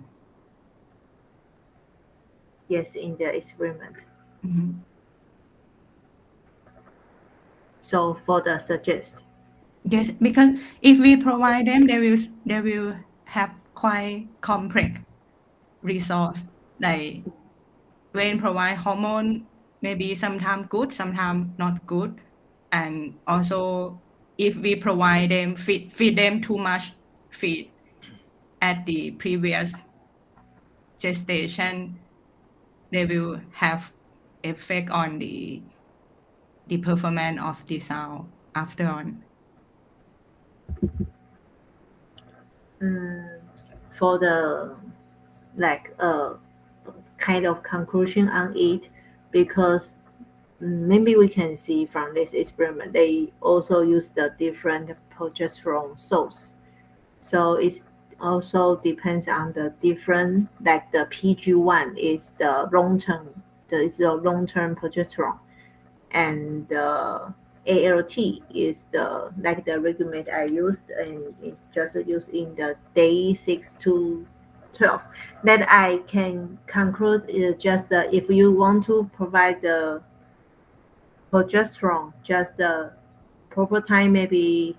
Yes, in the experiment. Mm-hmm. So for the suggest. Yes, because if we provide them, they will have quite complex resource. Like when provide hormone, maybe sometimes good, sometimes not good, and also if we provide them feed them too much feed at the previous gestation, they will have effect on the performance of the sow after on. For the kind of conclusion on it, because maybe we can see from this experiment they also use the different progesterone source, so it also depends on the different, like the PG1 is the long-term progesterone, and the ALT is the regulate I used, and it's just used in the day 6 to 12. That I can conclude is just that if you want to provide the progesterone, just the proper time, maybe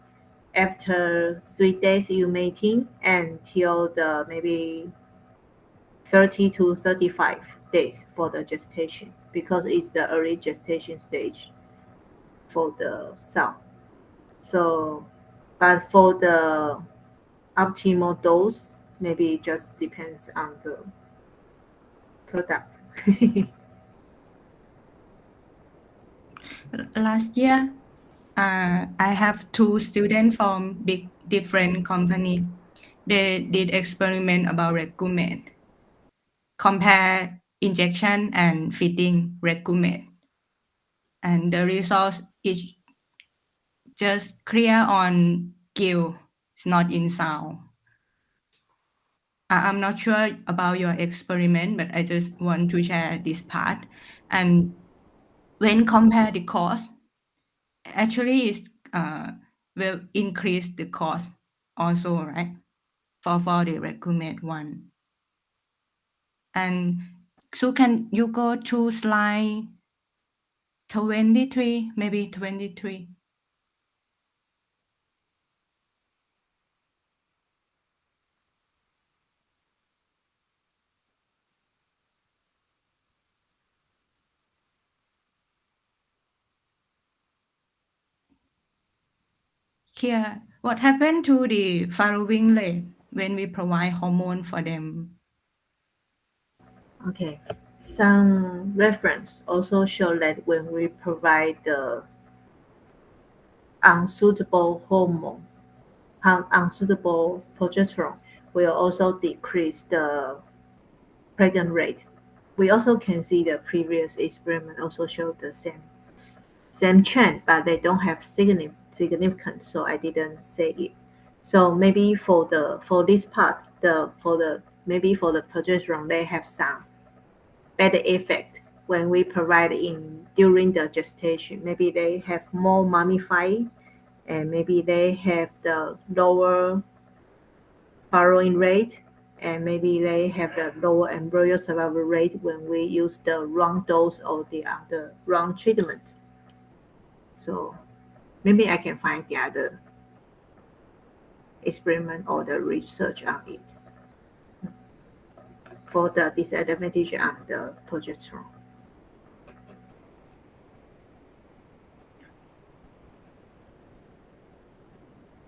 after 3 days you mating until the maybe 30 to 35 days for the gestation, because it's the early gestation stage for the sow. So, but for the optimal dose, maybe it just depends on the product. Last year, I have 2 students from big different company. They did experiment about Regumet, compare injection and feeding Regumet, and the result is just clear on gill. It's not in sound. I'm not sure about your experiment, but I just want to share this part. And when compare the cost, actually it will increase the cost also, right? For the recommended one. And so can you go to slide 23, maybe 23? Here, what happened to the following rate when we provide hormone for them? Okay. Some reference also show that when we provide the unsuitable hormone, unsuitable progesterone, will also decrease the pregnant rate. We also can see the previous experiment also showed the same trend, but they don't have significance, so I didn't say it. So maybe for this part, maybe for the progesterone, they have some better effect when we provide during the gestation. Maybe they have more mummifying, and maybe they have the lower borrowing rate, and maybe they have the lower embryo survival rate when we use the wrong dose or the wrong treatment. So maybe I can find the other experiment or the research on it for the disadvantage on the progesterone.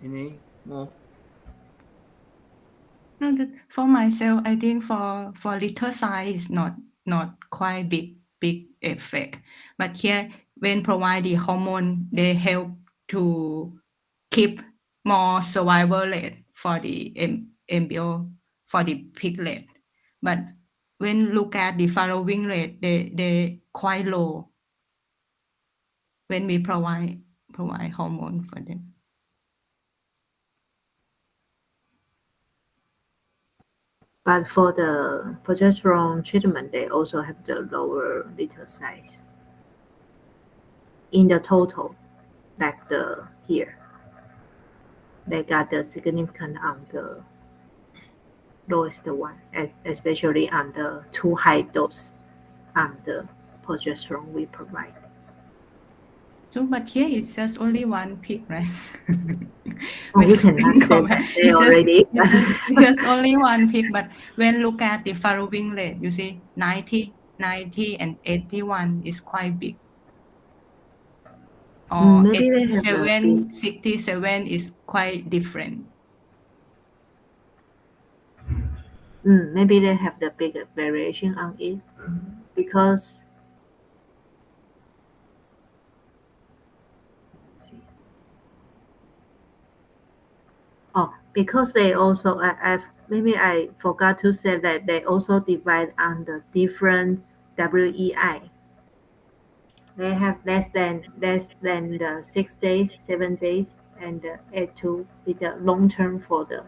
Any more? No, for myself, I think for little size, not quite big effect. But here, when provide the hormone, they help to keep more survival rate for the embryo, for the piglet. But when look at the following rate, they quite low when we provide hormone for them. But for the progesterone treatment, they also have the lower little size in the total, like here. They got the significant on the lowest one, especially on the too high dose on the progesterone we provide. So, but here it's just only one pig, right? Oh, we cannot say that. They already. It's just only one pig, but when look at the following rate, you see 90 and 81 is quite big. Or Maybe they have 67 is quite different. Maybe they have the bigger variation on it because because they also maybe I forgot to say that they also divide on the different WEI. They have less than the 6 days, 7 days, and the 8 with the long term for the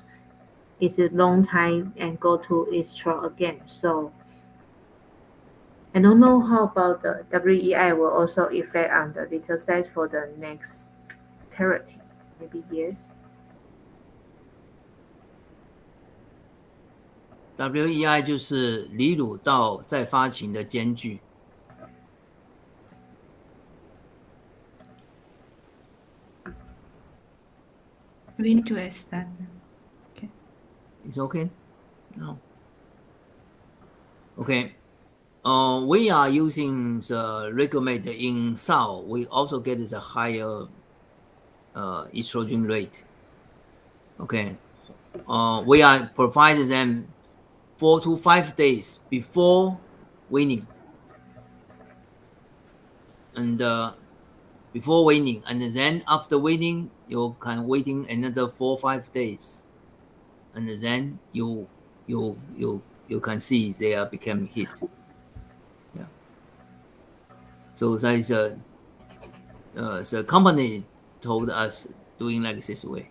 it's a long time and go to estrol again. So I don't know how about the WEI will also affect on the little size for the next parity. Maybe yes. WEI 就是离乳到再发情的间距。When to start? Okay. It's okay? No. Okay. We are using the recommend in sow. We also get a higher estrogen rate. Okay. We are providing them 4 to 5 days before weaning, and before weaning, and then after weaning, you can waiting another 4 or 5 days, and then you can see they are become heat. Yeah. So that is the company told us doing like this way.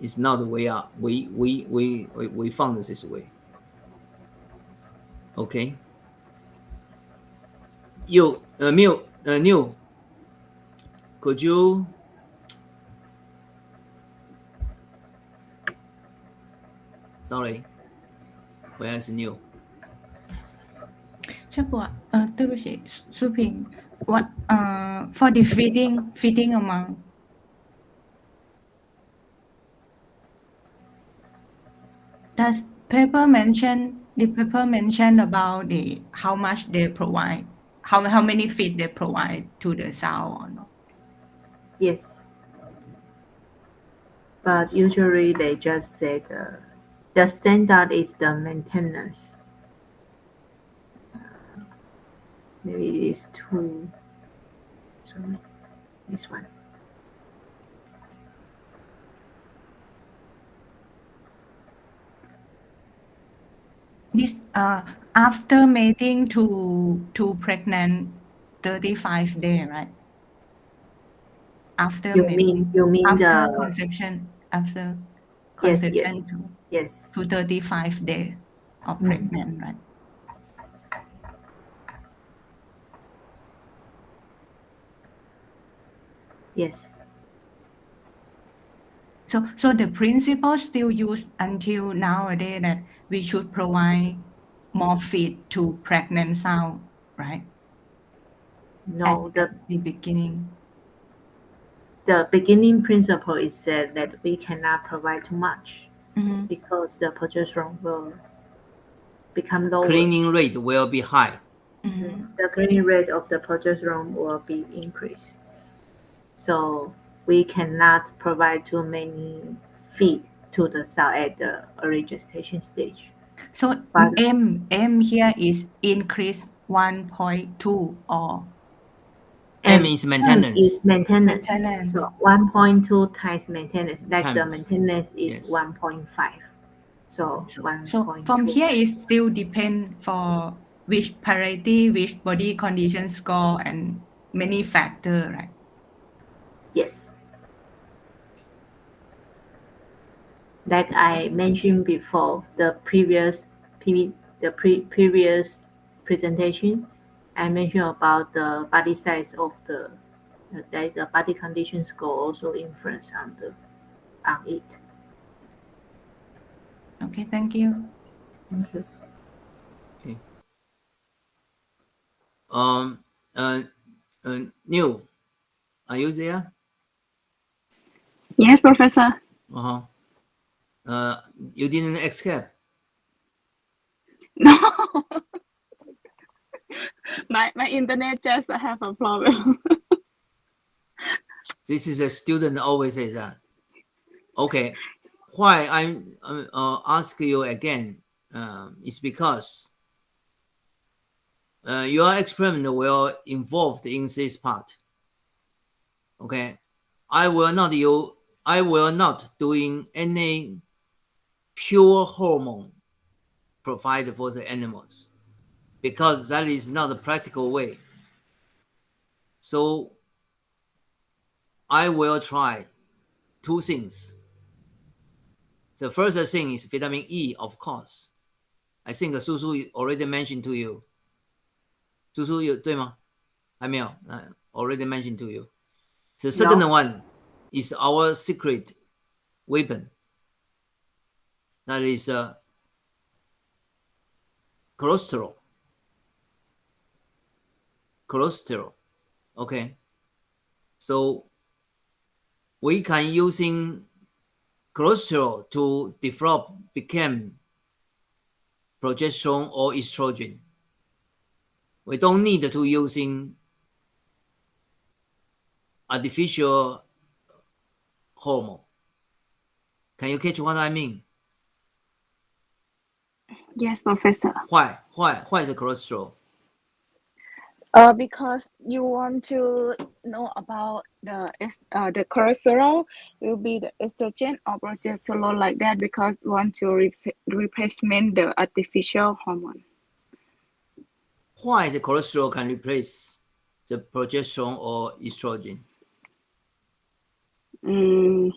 It's not the way up. We found this way. Okay. You, New, could you? Sorry. Where is New? 对不起 Shu Ping, what for the feeding amount, does paper mention about the how much they provide, how many feed they provide to the sow or not? Yes. But usually they just say the standard is the maintenance. Maybe it is two. Sorry, this one. This after mating to pregnant 35 day, right? After You mating, mean after the conception, after yes, conception yes. to 35 days of pregnant, right? Yes. So the principle still used until nowadays that we should provide more feed to pregnant sow, right? No, At the beginning. the beginning principle is said that we cannot provide too much Mm-hmm. because the progesterone will become lower. Cleaning rate will be high. Mm-hmm. The cleaning rate of the progesterone will be increased. So we cannot provide too many feed to the cell at the early gestation stage. So But M here is increase 1.2 or M is maintenance. Is maintenance. Maintenance. So 1.2 times maintenance. Like the Times. maintenance is Yes. 1.5. So 1.2. So from here it still depend for which parity, which body condition score, and many factor, right? Yes. Like I mentioned before, the previous previous presentation, I mentioned about the body size of the that the body condition score also influence on it. Okay, thank you. Thank you. Okay. New, are you there? Yes, Professor. You didn't escape. No. my internet just have a problem. This is a student always says that. Okay, why I'm ask you again is because your experiment will involved in this part. Okay, I will not doing any pure hormone provided for the animals because that is not a practical way. So I will try two things. The first thing is vitamin E, of course. I think Su already mentioned to you. Su有对吗？还没有 already mentioned to you. The second one is our secret weapon. That is cholesterol. Okay. So we can using cholesterol to become progesterone or estrogen. We don't need to using artificial hormone. Can you catch what I mean? Yes, Professor. Why the cholesterol? Because you want to know about the cholesterol will be the estrogen or progesterone like that because you want to replacement the artificial hormone. Why the cholesterol can replace the progesterone or estrogen? No,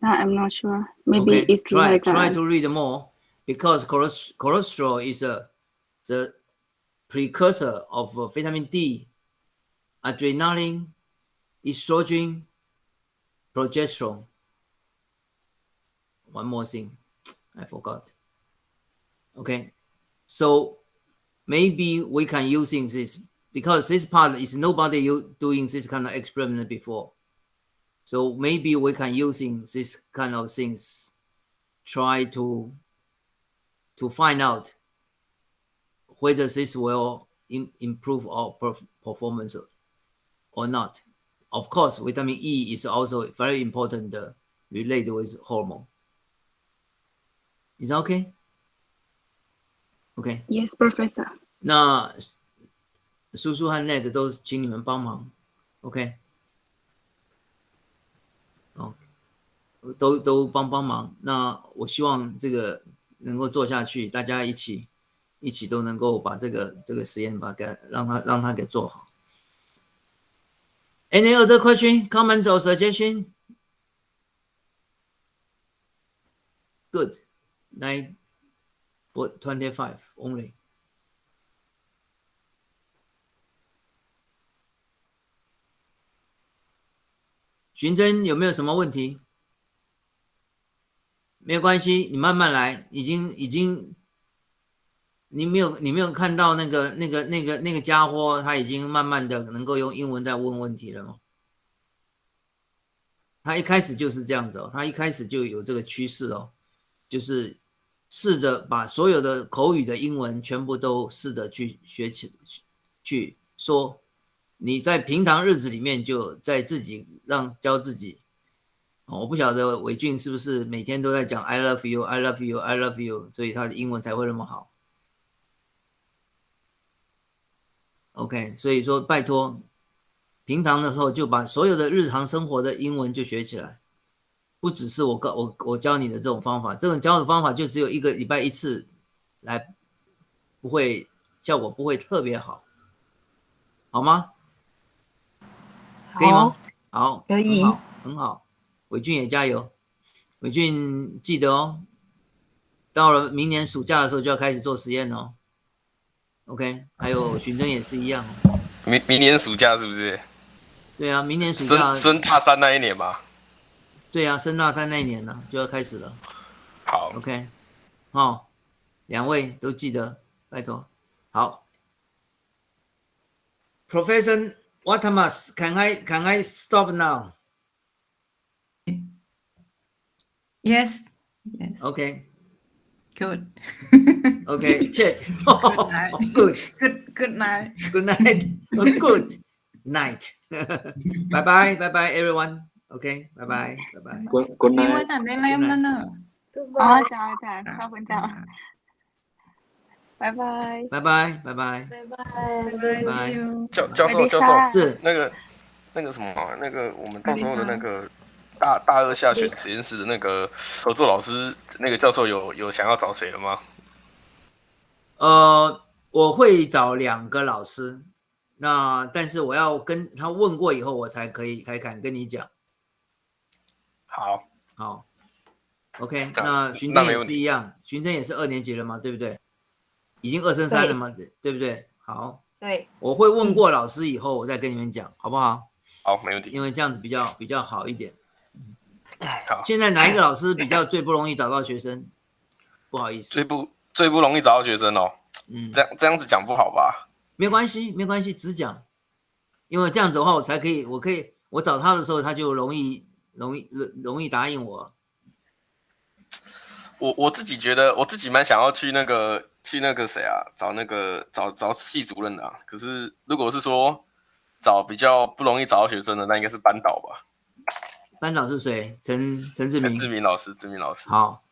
I'm not sure. Maybe it's try like to read more because cholesterol is the precursor of vitamin D, adrenaline, estrogen, progesterone. One more thing, I forgot. Okay, so maybe we can using this because this part is nobody doing this kind of experiment before. So maybe we can using this kind of things, try to find out whether this will improve our performance or not. Of course, vitamin E is also very important related with hormone. Is that okay? Okay. Yes, Professor. 那叔叔和 Ned 都请你们帮忙 ，OK？ 哦，都帮忙。那我希望这个能够做下去，大家一起都能够把这个实验让它给做好。Any other question, comment or suggestion? Good. 9:25 only. 寻真有没有什么问题？没有关系，你慢慢来。已经，你没有看到那个家伙，他已经慢慢的能够用英文在问问题了吗？他一开始就是这样子哦，他一开始就有这个趋势哦，就是试着把所有的口语的英文全部都试着去学起，去说。你在平常日子里面就在自己教自己。我不晓得伟俊是不是每天都在讲 I love you, I love you, I love you， 所以他的英文才会那么好。OK， 所以说拜托，平常的时候就把所有的日常生活的英文就学起来，不只是我教你的这种方法，这种教的方法就只有1个礼拜1次来，效果不会特别好，好吗？可以吗？好，可以，很好。伟俊也加油，伟俊记得哦，到了明年暑假的时候就要开始做实验哦。OK， 还有寻真也是一样哦。明年暑假是不是？对啊，明年暑假升大三那一年吧。对啊，升大三那一年呢就要开始了。好 ，OK， 好，2位都记得，拜托。好 ，Professor Watamas, can I stop now? Yes. Okay. Good. Okay, Chet. Good night. Good. Good night. Good night. Good night. Bye bye everyone. Okay, bye bye. Good 因为 night. แต่ได้เล่มแล้วเนอะ อ๋อจ้าอาจารย์ขอบคุณเจ้า拜拜。拜拜拜拜拜拜。教授是那个什么那个我们到时候的那个大2下选实验室的那个合作老师，那个教授有想要找谁了吗？我会找2个老师，但是我要跟他问过以后，我才敢跟你讲。好 ，OK， 那寻真也是一样，寻真也是2年级了嘛，对不对？已经2升3了嘛，对不对？好，对，我会问过老师以后，我再跟你们讲，好不好？好，没问题。因为这样子比较好一点。好，现在哪一个老师最不容易找到学生？不好意思，最不容易找到学生哦。这样子讲不好吧？没关系，只讲，因为这样子的话，我找他的时候，他就容易答应我。我自己觉得，我自己蛮想要去那个谁啊，找系主任的啊。可是如果是说找比较不容易找到学生的，那应该是班导吧。班导是谁？陈志明。志明老师。好，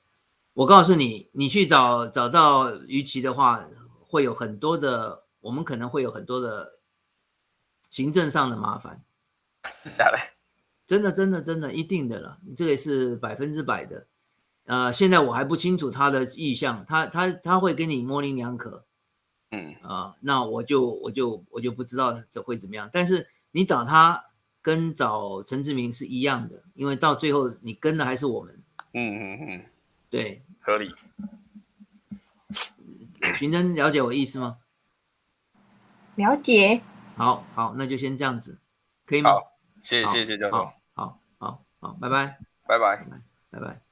我告诉你，你去找到于琦的话，会有很多的，我们可能会有很多的行政上的麻烦。真的，一定的了，这个是100%的。现在我还不清楚他的意向，他会跟你模棱两可。那我就不知道这会怎么样。但是你找他跟找陈志明是一样的，因为到最后你跟的还是我们。对，合理。寻真了解我意思吗？了解。好，那就先这样子，可以吗？好，谢谢教授。好，拜拜。拜拜。拜拜。